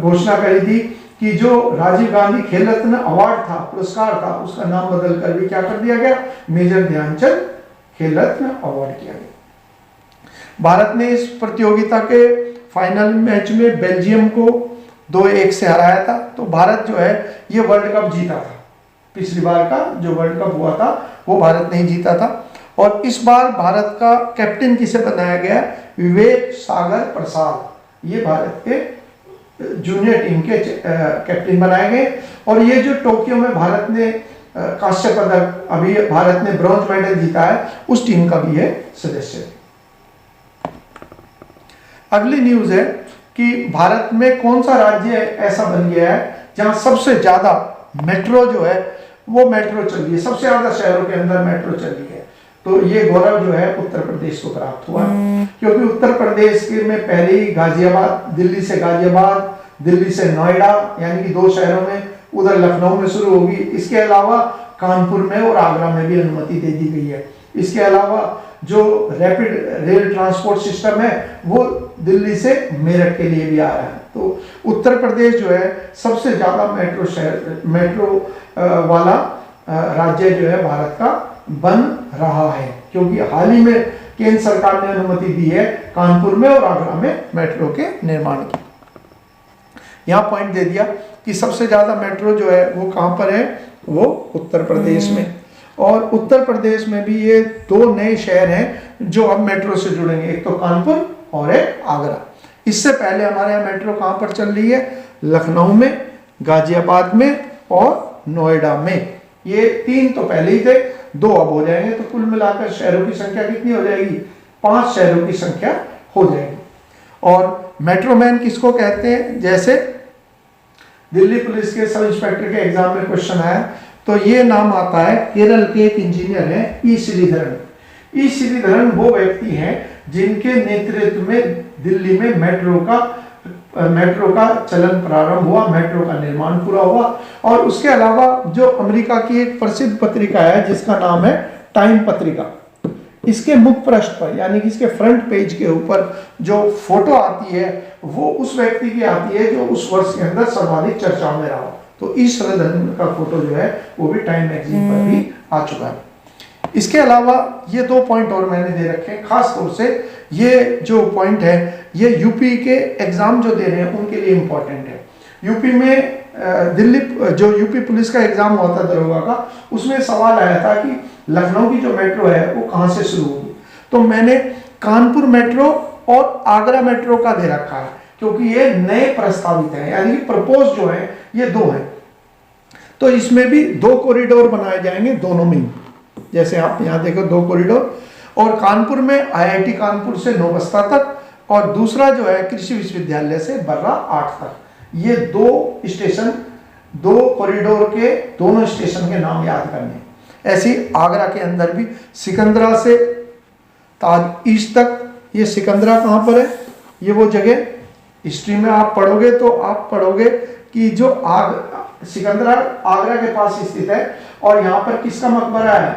घोषणा करी थी कि जो राजीव गांधी खेल रत्न अवार्ड था, पुरस्कार था, उसका नाम बदल कर भी क्या कर दिया गया? मेजर ध्यानचंद खेल रत्न अवार्ड किया गया। भारत ने इस प्रतियोगिता के फाइनल मैच में बेल्जियम को 2-1 से हराया था। तो भारत जो है ये वर्ल्ड कप जीता था। पिछली बार का जो वर्ल्ड कप हुआ था वो भारत ने ही जीता था। और इस बार भारत का कैप्टन किसे बनाया गया? विवेक सागर प्रसाद। ये भारत के जूनियर टीम के कैप्टन बनाए गए। और ये जो टोक्यो में भारत ने कांस्य पदक, अभी भारत ने ब्रॉन्ज मेडल जीता है, उस टीम का भी है सदस्य है। अगली न्यूज है कि भारत में कौन सा राज्य ऐसा बन गया है जहां सबसे ज्यादा मेट्रो जो है वो मेट्रो चल रही है, सबसे ज्यादा शहरों के अंदर मेट्रो चल रही है। तो ये गौरव जो है उत्तर प्रदेश को प्राप्त हुआ, क्योंकि उत्तर प्रदेश के में पहले ही गाजियाबाद, दिल्ली से गाजियाबाद, दिल्ली से नोएडा, यानी कि 2 शहरों में, उधर लखनऊ में शुरू होगी। इसके अलावा कानपुर में और आगरा में भी अनुमति दे दी गई है। इसके अलावा जो रैपिड रेल ट्रांसपोर्ट सिस्टम है वो दिल्ली से मेरठ के लिए भी आ रहा है। तो उत्तर प्रदेश जो है सबसे ज्यादा मेट्रो वाला राज्य जो है भारत का बन रहा है, क्योंकि हाल ही में केंद्र सरकार ने अनुमति दी है कानपुर में और आगरा में मेट्रो के निर्माण की। यहाँ पॉइंट दे दिया कि सबसे ज़्यादा मेट्रो जो है वो कहाँ पर है, वो उत्तर प्रदेश में। और उत्तर प्रदेश में भी ये 2 नए शहर हैं जो अब मेट्रो से जुड़ेंगे, एक तो कानपुर और एक आगरा। इससे पहले हमारे यहाँ मेट्रो कहाँ पर चल रही है, लखनऊ में, गाजियाबाद में और नोएडा में। ये 3 तो पहले ही थे, 2 अब हो जाएंगे, तो कुल मिलाकर शहरों की संख्या कितनी हो जाएगी, 5 शहरों की संख्या हो जाएगी। और मेट्रो मैन किसको कहते हैं, जैसे दिल्ली पुलिस के सब इंस्पेक्टर के एग्जाम में क्वेश्चन आया तो ये नाम आता है, केरल के एक इंजीनियर हैं ई श्रीधरन। ई श्रीधरन वो व्यक्ति हैं जिनके नेतृत्व में दिल्ली में मेट्रो का चलन प्रारंभ हुआ, मेट्रो का निर्माण पूरा हुआ। और उसके अलावा जो अमेरिका की एक प्रसिद्ध पत्रिका है जिसका नाम है टाइम पत्रिका, इसके मुख पृष्ठ पर यानी कि इसके फ्रंट पेज के ऊपर जो फोटो आती है वो उस व्यक्ति की आती है जो उस वर्ष के अंदर सर्वाधिक चर्चा में रहा। तो इस श्रीधरन का फोटो जो है वो भी टाइम मैगजीन पर भी आ चुका है। इसके अलावा ये 2 पॉइंट और मैंने दे रखे हैं, खास तौर से ये जो पॉइंट है ये यूपी के एग्जाम जो दे रहे हैं उनके लिए इंपॉर्टेंट है। यूपी में दिल्ली जो यूपी पुलिस का एग्जाम हुआ था दरोगा का, उसमें सवाल आया था कि लखनऊ की जो मेट्रो है वो कहाँ से शुरू होगी। तो मैंने कानपुर मेट्रो और आगरा मेट्रो का दे रखा है क्योंकि ये नए प्रस्तावित हैं, यानी कि प्रपोज जो है ये 2 हैं। तो इसमें भी 2 कॉरिडोर बनाए जाएंगे दोनों में, जैसे आप यहाँ देखो 2 कॉरिडोर। और कानपुर में आईआईटी कानपुर से नौबस्ता तक, और दूसरा जो है कृषि विश्वविद्यालय से बर्रा 8 तक। ये 2 स्टेशन, 2 कॉरिडोर के दोनों स्टेशन के नाम याद करने। ऐसे आगरा के अंदर भी सिकंदरा से ताज ईस्ट तक, ये सिकंदरा कहाँ पर है, ये वो जगह हिस्ट्री में आप पढ़ोगे तो आप पढ़ोगे कि जो सिकंदरा आगरा के पास स्थित है। और यहाँ पर किसका मकबरा है,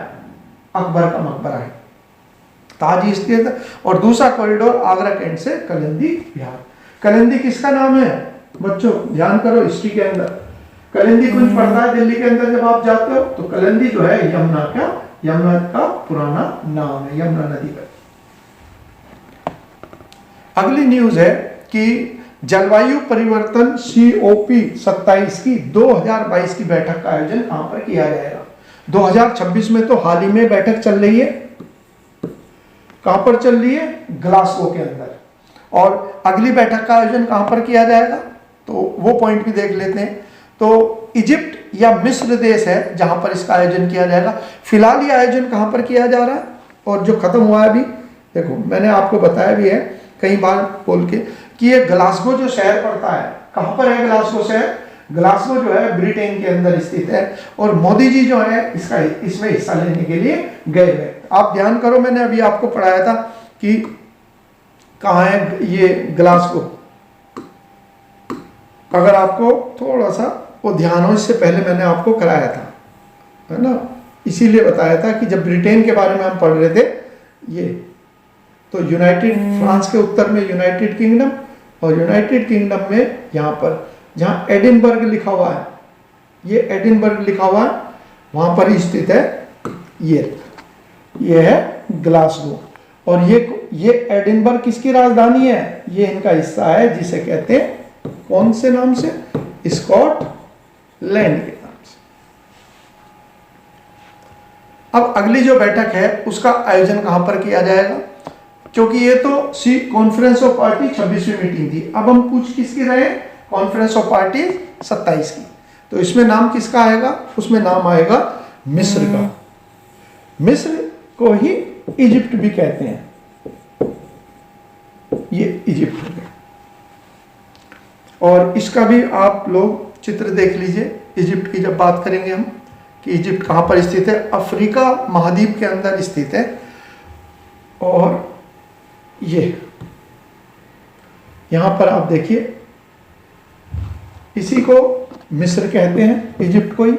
अकबर का मकबरा है, ताज स्थित है। और दूसरा कॉरिडोर आगरा कैंट से कलिंदी बिहार। कलिंदी किसका नाम है बच्चों, ध्यान करो, हिस्ट्री के अंदर कलिंदी कुंज पड़ता है दिल्ली के अंदर। जब आप जाते हो तो कलिंदी जो है यमुना का पुराना नाम है, यमुना नदी का। अगली न्यूज है कि जलवायु परिवर्तन COP27 की 2022 की बैठक का आयोजन कहां पर किया जाएगा। 2026 में तो हाल ही में बैठक चल रही है, कहां पर चल रही है, ग्लासगो के अंदर। और अगली बैठक का आयोजन कहां पर किया जाएगा तो वो पॉइंट भी देख लेते हैं। तो इजिप्ट या मिस्र देश है जहां पर इसका आयोजन किया जाएगा। फिलहाल ये आयोजन कहां पर किया जा रहा है और जो खत्म हुआ है अभी, देखो मैंने आपको बताया भी है कई बार बोल के कि ये ग्लासगो जो शहर पड़ता है, कहां पर है ग्लासगो शहर, ग्लासगो जो है ब्रिटेन के अंदर स्थित है। और मोदी जी जो है इसमें हिस्सा लेने के लिए गए हुए। आप ध्यान करो, मैंने अभी आपको पढ़ाया था कि कहाँ है ये ग्लासगो। अगर आपको थोड़ा सा वो ध्यान हो, इससे पहले मैंने आपको कराया था, है ना, इसीलिए बताया था कि जब ब्रिटेन के बारे में हम पढ़ रहे थे ये, तो फ्रांस के उत्तर में यूनाइटेड किंगडम, और यूनाइटेड किंगडम में यहाँ पर जहाँ एडिनबर्ग लिखा हुआ है, ये एडिनबर्ग लिखा हुआ है, वहाँ पर ही स्थित है ये है ग्लासगो। और ये एडिनबर्ग किसकी राजधानी है, ये इनका हिस्सा है जिसे कहते हैं कौन से नाम से, स्कॉटलैंड के नाम से। अब अगली जो बैठक है उसका आयोजन कहां पर किया जाएगा, क्योंकि ये तो कॉन्फ्रेंस ऑफ पार्टी 26वीं मीटिंग थी। अब हम पूछ किसकी रहे, कॉन्फ्रेंस ऑफ पार्टी 27 की। तो इसमें नाम किसका आएगा, उसमें नाम आएगा मिस्र का। मिस्र को ही इजिप्ट भी कहते हैं, ये इजिप्ट हो गया। और इसका भी आप लोग चित्र देख लीजिए, इजिप्ट की जब बात करेंगे हम कि इजिप्ट कहां पर स्थित है, अफ्रीका महाद्वीप के अंदर स्थित है। और ये यहां पर आप देखिए, इसी को मिस्र कहते हैं, इजिप्ट को ही।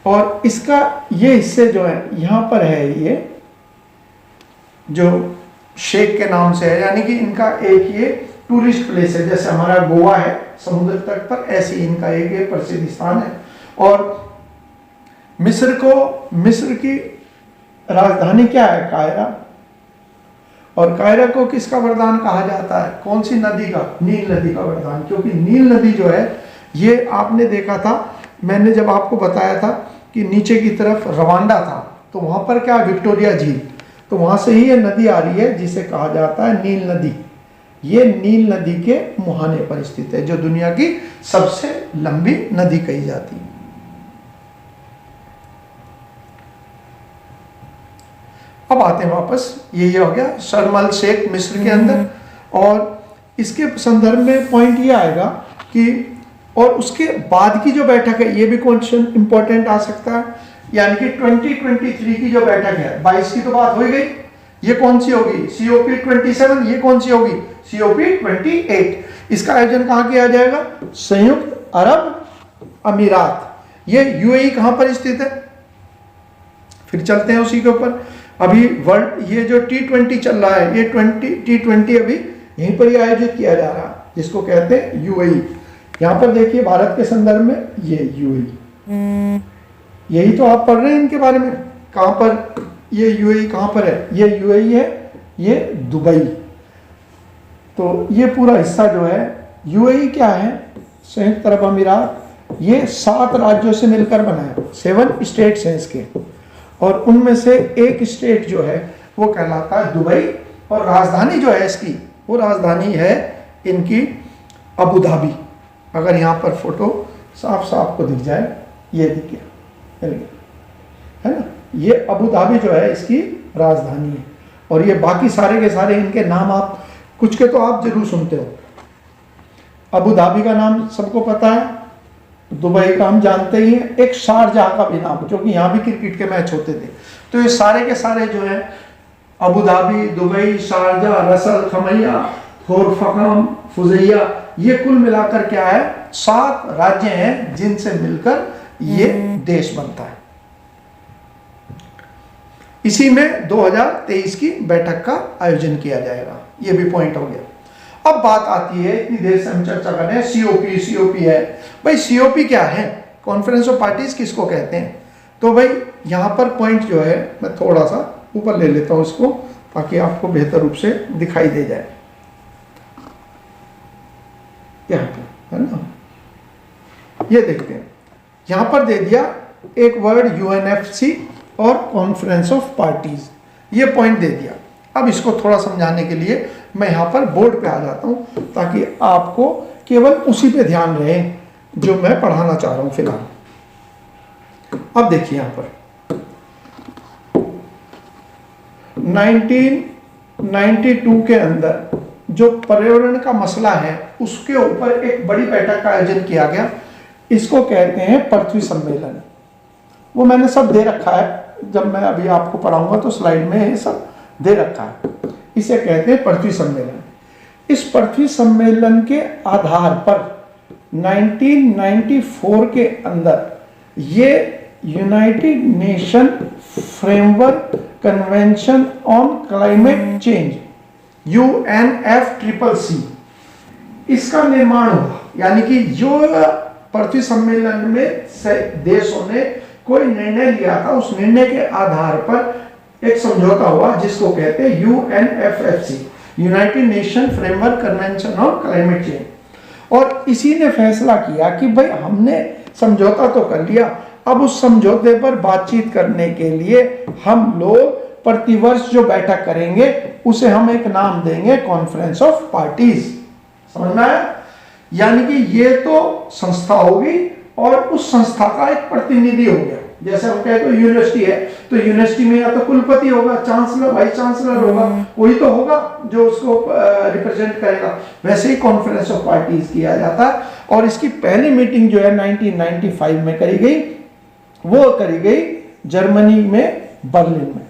और इसका ये हिस्से जो है यहां पर है, ये जो शेख के नाम से है, यानी कि इनका एक ये टूरिस्ट प्लेस है, जैसे हमारा गोवा है समुद्र तट पर, ऐसे इनका एक ये प्रसिद्ध स्थान है। और मिस्र की राजधानी क्या है, कायरा। और कायरा को किसका वरदान कहा जाता है? कौन सी नदी का? नील नदी का वरदान। क्योंकि नील नदी जो है, ये आपने देखा था, मैंने जब आपको बताया था कि नीचे की तरफ रवांडा था, तो वहाँ पर क्या, विक्टोरिया झील, तो वहाँ से ही ये नदी आ रही है जिसे कहा जाता है नील नदी। ये नील नदी के मुहाने पर स्थित है, जो दुनिया की सबसे लंबी नदी कही जाती है। अब आते हैं वापस, ये हो गया शर्म अल शेख मिस्र के अंदर, और इसके संदर्भ में पॉइंट ये आएगा कि, और उसके बाद की जो बैठक है, ये भी क्वेश्चन इंपॉर्टेंट आ सकता है, यानी कि 2023 की जो बैठक है, 22 की तो बात हो गई, ये कौन सी होगी? COP27। ये कौन सी होगी? COP28। इसका आयोजन कहाँ किया जाएगा? संयुक्त अरब अमीरात। ये UAE कहाँ पर स्थित है? फिर चलते हैं उसी के ऊपर। अभी वर्ल्ड, ये जो T20 चल रहा है, ये T20 अभी यहीं पर ही आयोजित किया जा रहा है, जिसको कहते हैं UAE। यहाँ पर देखिए भारत के संदर्भ में ये UAE, यही तो आप पढ़ रहे हैं इनके बारे में। कहाँ पर ये UAE कहाँ पर है? ये UAE है, ये दुबई। तो ये पूरा हिस्सा जो है, UAE क्या है? संयुक्त अरब अमीरात। ये 7 राज्यों से मिलकर बना है, 7 स्टेट्स हैं इसके, और उनमें से एक स्टेट जो है वो कहलाता है दुबई, और राजधानी जो है इसकी, वो राजधानी है इनकी अबू धाबी। अगर यहाँ पर फोटो साफ साफ को दिख जाए, ये दिख गया, है ना, ये अबू धाबी जो है इसकी राजधानी है। और ये बाकी सारे के सारे इनके नाम आप कुछ के तो आप जरूर सुनते हो। अबू धाबी का नाम सबको पता है, दुबई का हम जानते ही हैं, एक शारजाह का भी नाम, जो कि यहाँ भी क्रिकेट के मैच होते थे। तो ये सारे के सारे जो है, Abu Dhabi, Dubai, Sharjah, Ras Al Khaimah, Khorfakkan, Fujairah, ये कुल मिलाकर क्या है, 7 राज्य हैं जिनसे मिलकर ये देश बनता है। इसी में 2023 की बैठक का आयोजन किया जाएगा। ये भी पॉइंट हो गया। अब बात आती है, इतनी देर से हम चर्चा कर रहे हैं COP है। भाई COP क्या है? कॉन्फ्रेंस ऑफ पार्टीज किसको कहते हैं? तो भाई यहाँ पर पॉइंट जो है, मैं थोड़ा सा ऊपर ले लेता हूँ इसको, ताकि आपको बेहतर रूप से दिखाई दे जाए। यहाँ पे है ना, ये देखते हैं, यहाँ पर दे दिया एक वर्ड UNFC और कॉन्फ्रेंस ऑफ पार्टीज, ये पॉइंट दे दिया। अब इसको थोड़ा समझाने के लिए मैं यहाँ पर बोर्ड पे आ जाता हूँ, ताकि आपको केवल उसी पे ध्यान रहे जो मैं पढ़ाना चाह रहा हूँ फिलहाल। अब देखिए यहाँ पर 1992 के अंदर जो पर्यावरण का मसला है, उसके ऊपर एक बड़ी बैठक का आयोजन किया गया। इसको कहते हैं पृथ्वी सम्मेलन। वो मैंने सब दे रखा है, जब मैं अभी आपको पढ़ाऊंगा तो स्लाइड में सब दे रखा है। इसे कहते हैं पृथ्वी सम्मेलन। इस पृथ्वी सम्मेलन के आधार पर 1994 के अंदर ये United nation framework convention on climate change UNFCCC इसका निर्माण हुआ। यानी कि जो पृथ्वी सम्मेलन में देशों ने कोई निर्णय लिया था, उस निर्णय के आधार पर एक समझौता हुआ जिसको कहते हैं UNFCCC, United nation framework convention on climate change. और इसी ने फैसला किया कि भाई हमने समझौता तो कर लिया, अब उस समझौते पर बातचीत करने के लिए हम लोग प्रतिवर्ष जो बैठक करेंगे उसे हम एक नाम देंगे कॉन्फ्रेंस ऑफ पार्टीज। समझ में आया? यानी कि ये तो संस्था होगी और उस संस्था का एक प्रतिनिधि हो गया। जैसे हम कहते हैं यूनिवर्सिटी है, तो यूनिवर्सिटी में या तो कुलपति होगा, चांसलर, वाइस चांसलर होगा, कोई तो होगा जो उसको रिप्रेजेंट करेगा। वैसे ही कॉन्फ्रेंस ऑफ पार्टीज किया जाता है। और इसकी पहली मीटिंग जो है 1995 में करी गई, वो करी गई जर्मनी में, बर्लिन में।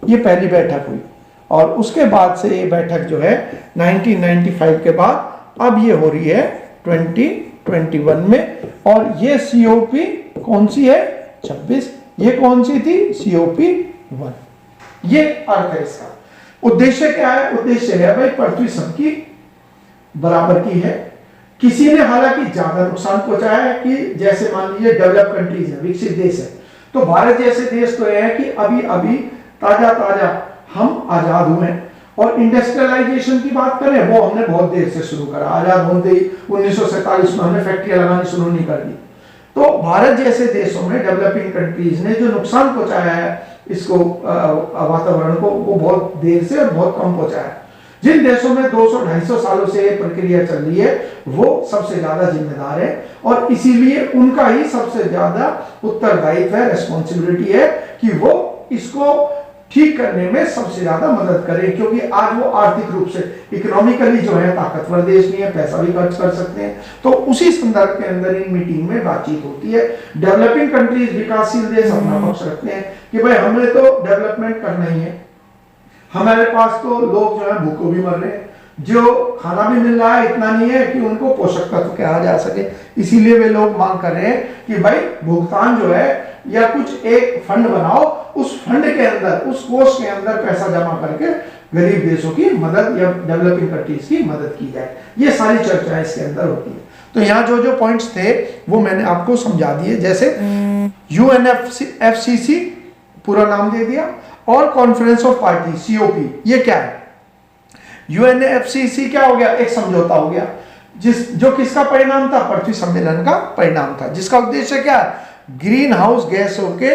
ये पहली बैठक हुई। और उसके बाद से ये बैठक जो है 1995 के बाद अब ये हो रही है 2021 में। और ये COP कौन सी है? 26। ये कौन सी थी? COP1। ये अर्थ है इसका। उद्देश्य क्या है? उद्देश्य है भाई पृथ्वी सबकी बराबर की है। किसी ने हालांकि ज्यादा नुकसान पहुंचाया है कि जैसे मान लीजिए डेवलप कंट्रीज है, विकसित देश है, तो भारत जैसे देश तो है कि अभी अभी ताजा ताजा हम आजाद हुए और इंडस्ट्रियलाइजेशन की बात करें, वो हमने बहुत देर से शुरू करा। आजाद होते ही 1947 में हमने फैक्ट्रियां लगानी शुरू नहीं कर दी। तो भारत जैसे देशों में, डेवलपिंग कंट्रीज ने जो नुकसान पहुंचाया है इसको वातावरण को, वो बहुत देर से और बहुत कम पहुंचाया है। जिन देशों में 200-250 सालों से ये प्रक्रिया चल रही है वो सबसे ज्यादा जिम्मेदार है, और इसीलिए उनका ही सबसे ज्यादा उत्तरदायित्व है, रेस्पॉन्सिबिलिटी है कि वो इसको ठीक करने में सबसे ज्यादा मदद करें, क्योंकि आज वो आर्थिक रूप से, इकोनॉमिकली जो है ताकतवर देश नहीं है, पैसा भी खर्च कर सकते हैं। तो उसी संदर्भ के अंदर इन मीटिंग में बातचीत होती है। डेवलपिंग कंट्रीज, विकासशील देश अपना पक्ष रखते हैं कि भाई हमने तो डेवलपमेंट करना ही है, हमारे पास तो लोग जो है भूखों भी मर रहे हैं, जो खाना भी मिल रहा है इतना नहीं है कि उनको पोषक तत्व कहा जा सके। इसीलिए वे लोग मांग कर रहे हैं कि भाई भुगतान जो है या कुछ एक फंड बनाओ, उस फंड के अंदर, उस कोष के अंदर पैसा जमा करके गरीब देशों की मदद या डेवलपिंग कंट्रीज की मदद की जाए। ये सारी चर्चाएं इसके अंदर होती है। तो यहाँ जो जो पॉइंट्स थे वो मैंने आपको समझा दिए, जैसे UNFCCC पूरा नाम दे दिया, और कॉन्फ्रेंस ऑफ पार्टी COP, ये क्या है? UNFCCC क्या हो गया? एक समझौता हो गया जो किसका परिणाम था? पृथ्वी सम्मेलन का परिणाम था, जिसका उद्देश्य क्या है? ग्रीन हाउस गैसों के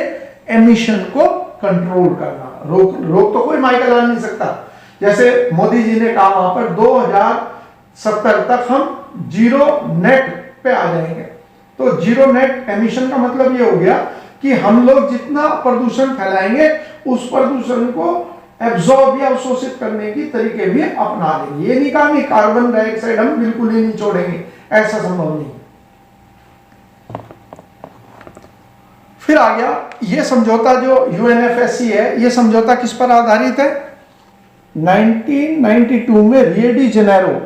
एमिशन को कंट्रोल करना। रोक तो कोई माइकल ला नहीं सकता। जैसे मोदी जी ने कहा वहां पर 2070 तक हम जीरो नेट पे आ जाएंगे। तो जीरो नेट एमिशन का मतलब ये हो गया कि हम लोग जितना प्रदूषण फैलाएंगे उस प्रदूषण को एब्जॉर्ब या अवशोषित करने की तरीके भी अपना लेंगे। ये नहीं कहा कि कार्बन डाइऑक्साइड हम बिल्कुल ही नहीं छोड़ेंगे, ऐसा संभव नहीं। फिर आ गया ये समझौता जो UNFSC है, ये समझौता किस पर आधारित है? 1992 में रियो डी जेनेरो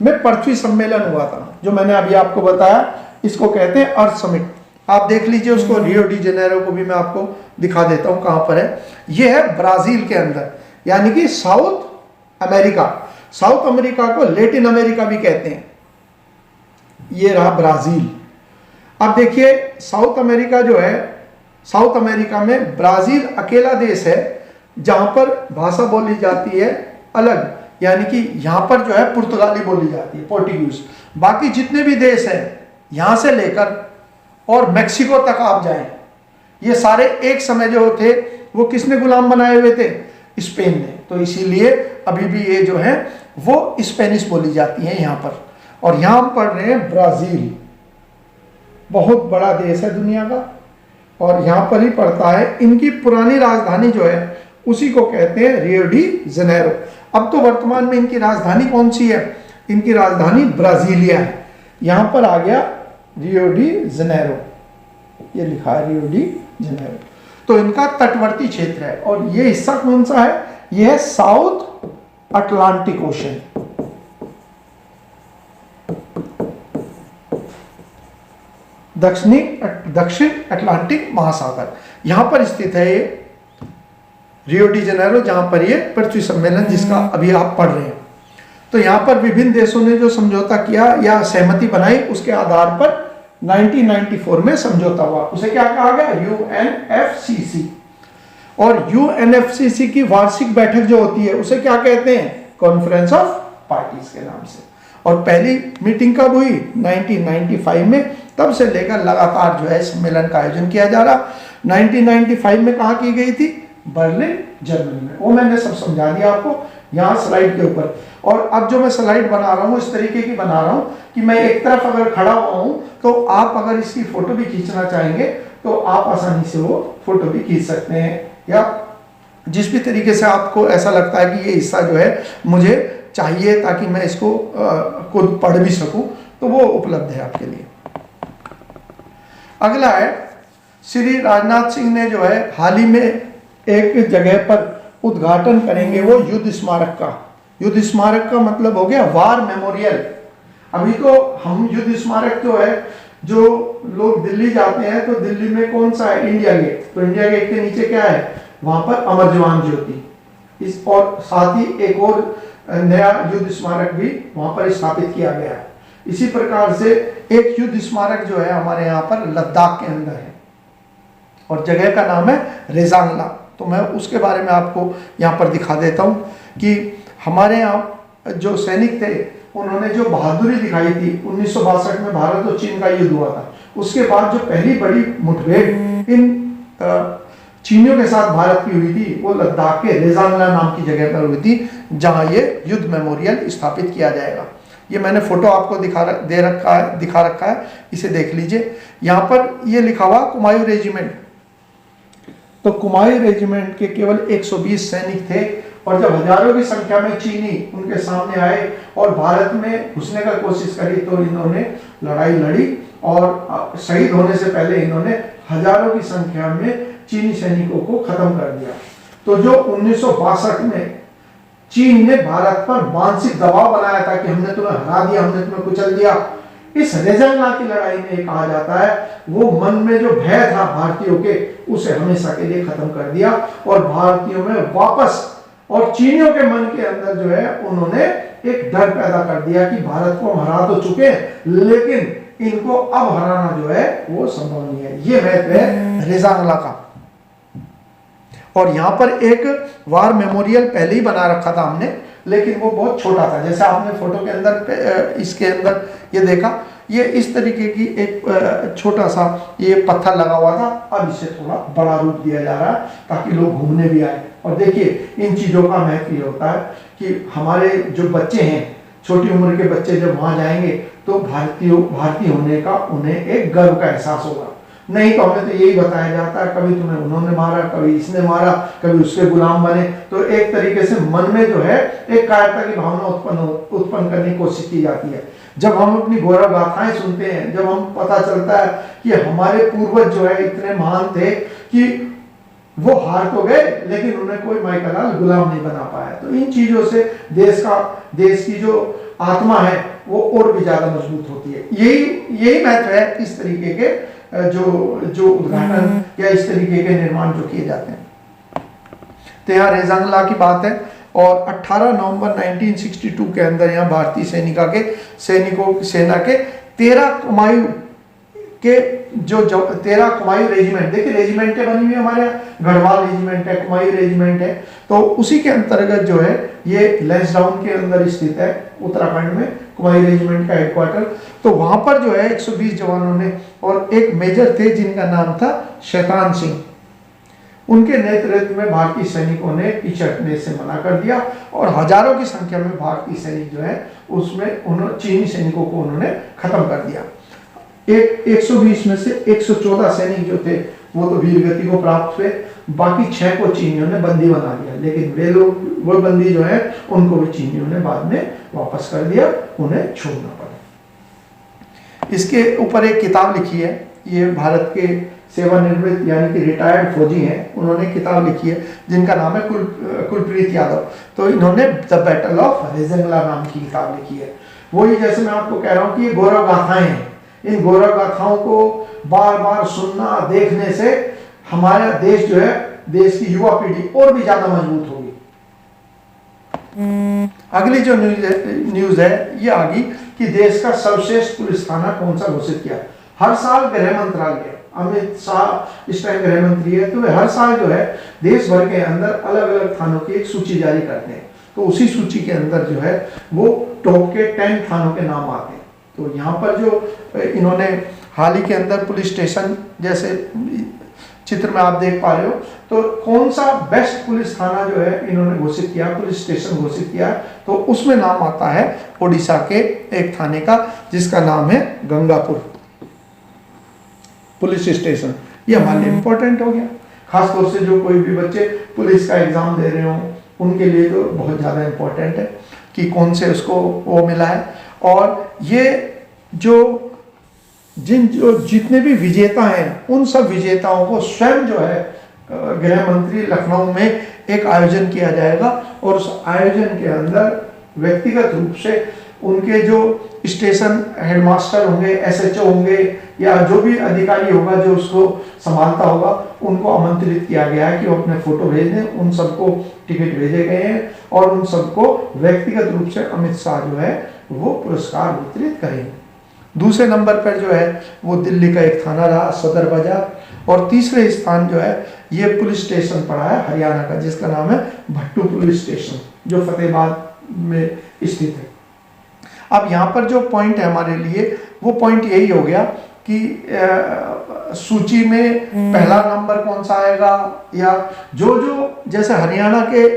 में पृथ्वी सम्मेलन हुआ था, जो मैंने अभी आपको बताया, इसको कहते हैं अर्थ समिट। आप देख लीजिए उसको, रियो डी जेनेरो को भी मैं आपको दिखा देता हूं कहां पर है। ये है ब्राजील के अंदर, यानी कि साउथ अमेरिका। साउथ अमेरिका को लैटिन अमेरिका भी कहते हैं। ये रहा ब्राजील। अब देखिए साउथ अमेरिका जो है, साउथ अमेरिका में ब्राजील अकेला देश है जहां पर भाषा बोली जाती है अलग, यानी कि यहां पर जो है पुर्तगाली बोली जाती है, पोर्टुगीज। बाकी जितने भी देश हैं यहां से लेकर और मैक्सिको तक आप जाएं, ये सारे एक समय जो थे वो किसने गुलाम बनाए हुए थे? स्पेन ने। तो इसीलिए अभी भी ये जो है वो स्पेनिश बोली जाती है यहाँ पर। और यहाँ हम पढ़ रहे हैं ब्राजील, बहुत बड़ा देश है दुनिया का, और यहाँ पर ही पड़ता है। इनकी पुरानी राजधानी जो है उसी को कहते हैं रियो डी जेनेरो। अब तो वर्तमान में इनकी राजधानी कौन सी है? इनकी राजधानी ब्राजीलिया है। यहाँ पर आ गया रियो डी जेनेरो, ये लिखा है रियो डी जेनेरो। तो इनका तटवर्ती क्षेत्र है, और ये हिस्सा कौन सा है? ये है साउथ अटलांटिक ओशन। दक्षिण अटलांटिक महासागर, यहां पर स्थित है ये रियो डी जेनेरो, जहां पर ये पृथ्वी सम्मेलन जिसका अभी आप पढ़ रहे हैं। तो यहां पर विभिन्न देशों ने जो समझौता किया या सहमति बनाई, उसके आधार पर 1994 में समझौता हुआ। उसे क्या कहा गया? UNFCC। और UNFCC की वार्षिक बैठक जो होती है उसे क्या कहते हैं? कॉन्फ्रेंस ऑफ पार्टीज के नाम से। और पहली मीटिंग कब हुई? 1995 में। तब से लेकर लगातार जो है सम्मेलन का आयोजन किया जा रहा। 1995 में कहाँ की गई थी? बर्लिन, जर्मनी में। वो मैंने सब समझा दिया आपको यहाँ स्लाइड के ऊपर। और अब जो मैं स्लाइड बना रहा हूँ इस तरीके की बना रहा हूँ कि मैं एक तरफ अगर खड़ा हुआ हूँ तो आप अगर इसकी फोटो भी खींचना चाहेंगे तो आप आसानी से वो फोटो भी खींच सकते हैं, या जिस भी तरीके से आपको ऐसा लगता है कि ये हिस्सा जो है मुझे चाहिए ताकि मैं इसको खुद पढ़ भी सकूं, तो वो उपलब्ध है आपके लिए। अगला है, श्री राजनाथ सिंह ने जो है हाल ही में एक जगह पर उद्घाटन करेंगे, वो युद्ध स्मारक का। युद्ध स्मारक का मतलब हो गया वार मेमोरियल। अभी तो हम युद्ध स्मारक जो है, जो लोग दिल्ली जाते हैं तो दिल्ली में कौन सा है? India Gate. तो इंडिया गेट के नीचे क्या है? वहां पर अमर जवान ज्योति, इस और साथ ही एक और नया युद्ध स्मारक भी वहां पर स्थापित किया गया है। इसी प्रकार से एक युद्ध स्मारक जो है हमारे यहाँ पर लद्दाख के अंदर है, और जगह का नाम है रेजांगला। तो मैं उसके बारे में आपको यहाँ पर दिखा देता हूँ कि हमारे यहाँ जो सैनिक थे उन्होंने जो बहादुरी दिखाई थी 1962 में भारत और चीन का युद्ध हुआ था, उसके बाद जो पहली बड़ी मुठभेड़ इन चीनियों के साथ भारत की हुई थी वो लद्दाख के रेजांगला नाम की जगह पर हुई थी, जहां ये युद्ध मेमोरियल स्थापित किया जाएगा। ये मैंने फोटो आपको दिखा रखा है, इसे देख लीजिए। यहाँ पर ये लिखा हुआ कुमायूं रेजिमेंट। तो कुमायूं रेजिमेंट के केवल 120 सैनिक थे, और जब हजारों की संख्या में चीनी उनके सामने आए और भारत में घुसने का कोशिश करी तो इन्होंने लड़ाई लड़ी, और शहीद होने से पहले इन्होंने हजारों की संख्या में चीनी सैनिकों को खत्म कर दिया। तो जो 1962 में चीन ने भारत पर मानसिक दबाव बनाया था कि हमने तुम्हें हरा दिया, हमने तुम्हें कुचल दिया, इस रेजांगला की लड़ाई में कहा जाता है वो मन में जो भय था भारतीयों के उसे हमेशा के लिए खत्म कर दिया, और भारतीयों में वापस और चीनियों के मन के अंदर जो है उन्होंने एक डर पैदा कर दिया कि भारत को हम हरा तो चुके हैं लेकिन इनको अब हराना जो है वो संभव नहीं है। ये महत्व है रेजांगला का। और यहाँ पर एक वार मेमोरियल पहले ही बना रखा था हमने, लेकिन वो बहुत छोटा था। जैसे आपने फोटो के अंदर इसके अंदर ये देखा, ये इस तरीके की एक छोटा सा ये पत्थर लगा हुआ था, अब इसे थोड़ा बड़ा रूप दिया जा रहा है ताकि लोग घूमने भी आए। और देखिए इन चीज़ों का महत्व ये होता है कि हमारे जो बच्चे हैं, छोटी उम्र के बच्चे जब वहाँ जाएंगे तो भारतीय होने का उन्हें एक गर्व का एहसास होगा। नहीं तो हमें तो यही बताया जाता है कभी तुम्हें उन्होंने मारा, कभी इसने मारा, कभी उसके गुलाम बने। तो एक तरीके से मन में जो है एक कायरता की भावना उत्पन्न करने की कोशिश की जाती है। जब हम अपनी गौरव गाथाएं सुनते हैं, जब हम पता चलता है कि हमारे पूर्वज जो है इतने महान थे कि वो हार तो गए लेकिन उन्हें कोई माइकलाल गुलाम नहीं बना पाया, तो इन चीजों से देश की जो आत्मा है वो और भी ज्यादा मजबूत होती है। यही महत्व है इस तरीके के जो उद्घाटन या इस तरीके के निर्माण जो किए जाते हैं। तो यहाँ रेजांगला की बात है, और 18 नवंबर 1962 के अंदर यहाँ भारतीय सेना के 13 कुमायूं के जो 13 कुमायूं रेजिमेंट, देखिए रेजिमेंटें बनी हुई हमारे यहाँ, गढ़वाल रेजिमेंट है, कुमायूं रेजिमेंट है, तो उसी के अंतर्गत जो है ये लैंसडाउन के अंदर स्थित है उत्तराखंड में कुमायूं रेजिमेंट का हेडक्वार्टर। तो वहां पर जो है 120 जवानों ने, और एक मेजर थे जिनका नाम था शैतान सिंह, उनके नेतृत्व में भारतीय सैनिकों ने पीछे हटने से मना कर दिया, और हजारों की संख्या में भारतीय सैनिक जो है उसमें चीनी सैनिकों को उन्होंने खत्म कर दिया। 120 में से 114 सैनिक जो थे वो तो वीर गति को प्राप्त हुए, बाकी 6 को चीनियों ने बंदी बना लिया, लेकिन वो बंदी जो है उनको भी चीनियों ने बाद में वापस कर दिया, उन्हें छोड़ना पड़ा। इसके ऊपर एक किताब लिखी है, ये भारत के सेवानिवृत्त यानी कि रिटायर्ड फौजी हैं, उन्होंने किताब लिखी है जिनका नाम है कुलप्रीत यादव। तो इन्होंने द बैटल ऑफ रेजांगला नाम की किताब लिखी है। वही जैसे मैं आपको कह रहा हूँ कि ये गौरव गाथाएं हैं, इन गौरव गाथाओं को बार बार सुनना देखने से हमारा देश जो है, देश की युवा पीढ़ी और भी ज्यादा मजबूत होगी। अगली जो न्यूज है ये आ गई कि देश का सर्वश्रेष्ठ पुलिस थाना कौन सा घोषित किया। हर साल गृह मंत्रालय, अमित शाह इस टाइम गृह मंत्री है, तो वे हर साल जो है देश भर के अंदर अलग अलग थानों की एक सूची जारी करते हैं। तो उसी सूची के अंदर जो है वो टॉप के 10 थानों के नाम आते हैं। तो यहाँ पर जो इन्होंने हाल ही के अंदर पुलिस स्टेशन, जैसे चित्र में आप देख पा रहे हो, तो कौन सा बेस्ट पुलिस थाना जो है इन्होंने घोषित किया, पुलिस स्टेशन घोषित किया, तो उसमें नाम आता है ओडिशा के एक थाने का जिसका नाम है गंगापुर पुलिस स्टेशन। ये हमारे लिए इम्पोर्टेंट हो गया, खासतौर से जो कोई भी बच्चे पुलिस का एग्जाम दे रहे हो उनके लिए तो बहुत ज़्यादा इम्पोर्टेंट है कि कौन से उसको वो मिला है। और ये जितने भी विजेता हैं उन सब विजेताओं को स्वयं जो है गृह मंत्री लखनऊ में एक आयोजन किया जाएगा, और उस आयोजन के अंदर व्यक्तिगत रूप से उनके जो स्टेशन हेडमास्टर होंगे, एसएचओ होंगे, या जो भी अधिकारी होगा जो उसको संभालता होगा, उनको आमंत्रित किया गया है कि वो अपने फोटो भेज दें। उन सबको टिकट भेजे गए हैं और उन सबको व्यक्तिगत रूप से अमित शाह जो है वो पुरस्कार वितरित करेंगे। दूसरे नंबर पर जो है वो दिल्ली का एक थाना रहा, सदर बाजार, और तीसरे स्थान जो है ये पुलिस स्टेशन पड़ा है हरियाणा का जिसका नाम है भट्टू पुलिस स्टेशन, जो फतेहाबाद में स्थित है। अब यहाँ पर जो पॉइंट है हमारे लिए, वो पॉइंट यही हो गया कि सूची में पहला नंबर कौन सा आएगा, या जो जो जैसे हरियाणा के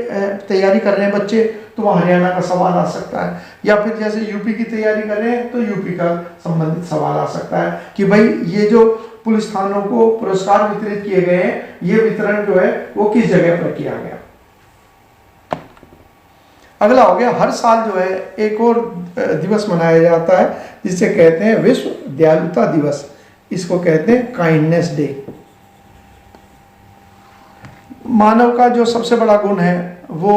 तैयारी कर रहे हैं बच्चे तो वहाँ हरियाणा का सवाल आ सकता है, या फिर जैसे यूपी की तैयारी कर रहे हैं तो यूपी का संबंधित सवाल आ सकता है कि भाई ये जो पुलिस थानों को पुरस्कार वितरित किए गए हैं, ये वितरण जो है वो किस जगह पर किया गया। अगला हो गया, हर साल जो है एक और दिवस मनाया जाता है जिसे कहते हैं विश्व दयालुता दिवस। इसको कहते हैं काइंडनेस डे। मानव का जो सबसे बड़ा गुण है वो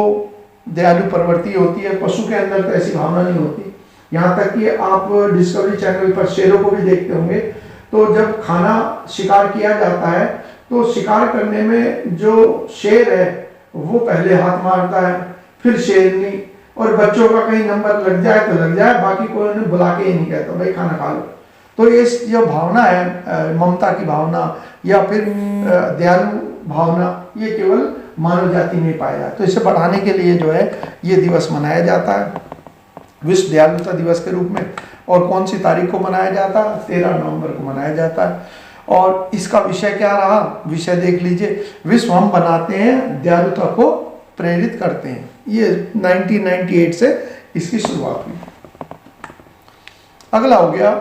दयालु प्रवृत्ति होती है। पशु के अंदर तो ऐसी भावना नहीं होती। यहाँ तक कि आप डिस्कवरी चैनल पर शेरों को भी देखते होंगे, तो जब खाना शिकार किया जाता है तो शिकार करने में जो शेर है वो पहले हाथ मारता है, फिर शेरनी, और बच्चों का कहीं नंबर लग जाए तो लग जाए, बाकी कोई उन्हें बुला के ही नहीं कहता भाई खाना खा लो। तो ये जो भावना है ममता की भावना या फिर दयालु भावना, ये केवल मानव जाति में पाया जाता है। तो इसे बढ़ाने के लिए जो है ये दिवस मनाया जाता है विश्व दयालुता दिवस के रूप में। और कौन सी तारीख को मनाया जाता है? 13 नवंबर को मनाया जाता है। और इसका विषय क्या रहा? विषय देख लीजिए, विश्व हम बनाते हैं, दयालुता को प्रेरित करते हैं। ये 1998 से इसकी शुरुआत हुई। अगला हो गया,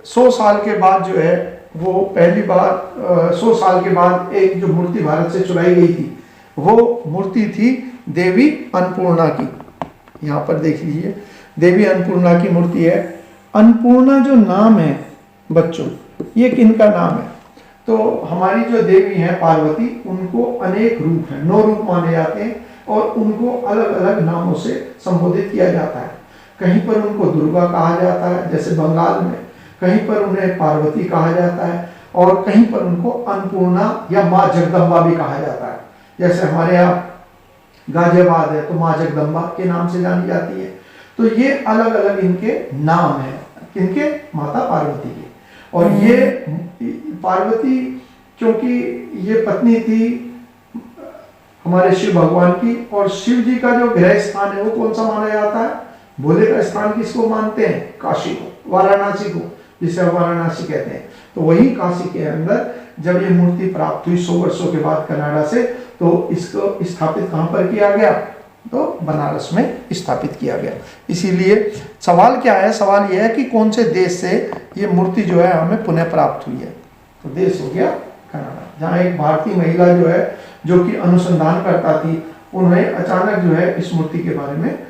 100 साल के बाद जो है वो पहली बार 100 साल के बाद एक जो मूर्ति भारत से चुराई गई थी, वो मूर्ति थी देवी अन्नपूर्णा की। यहाँ पर देख लीजिए, देवी अन्नपूर्णा की मूर्ति है। अन्नपूर्णा जो नाम है बच्चों, ये किनका नाम है? तो हमारी जो देवी हैं पार्वती, उनको अनेक रूप हैं, 9 रूप माने जाते हैं और उनको अलग अलग नामों से संबोधित किया जाता है। कहीं पर उनको दुर्गा कहा जाता है, जैसे बंगाल में, कहीं पर उन्हें पार्वती कहा जाता है, और कहीं पर उनको अन्नपूर्णा या माँ जगदम्बा भी कहा जाता है। जैसे हमारे यहाँ गाजियाबाद है तो माँ जगदम्बा के नाम से जानी जाती है। तो ये अलग अलग इनके नाम हैं, इनके माता पार्वती के। और ये पार्वती क्योंकि ये पत्नी थी हमारे शिव भगवान की, और शिव जी का जो गृह स्थान है वो कौन सा माना जाता है? भोले का स्थान किसको मानते हैं? काशी को, वाराणसी को, जिसे वाराणसी कहते हैं। तो वही काशी के अंदर जब ये मूर्ति प्राप्त हुई 100 वर्षों के बाद कनाडा से, तो इसको स्थापित कहाँ पर किया गया? तो बनारस में स्थापित किया गया। इसीलिए सवाल क्या है? सवाल यह है कि कौन से देश से ये मूर्ति जो है हमें पुनः प्राप्त हुई है? तो देश हो गया कनाडा, जहाँ एक भारतीय महिला जो है, जो कि अनुसंधान करता थी, उन्हें अचानक जो है इस मूर्ति के बारे में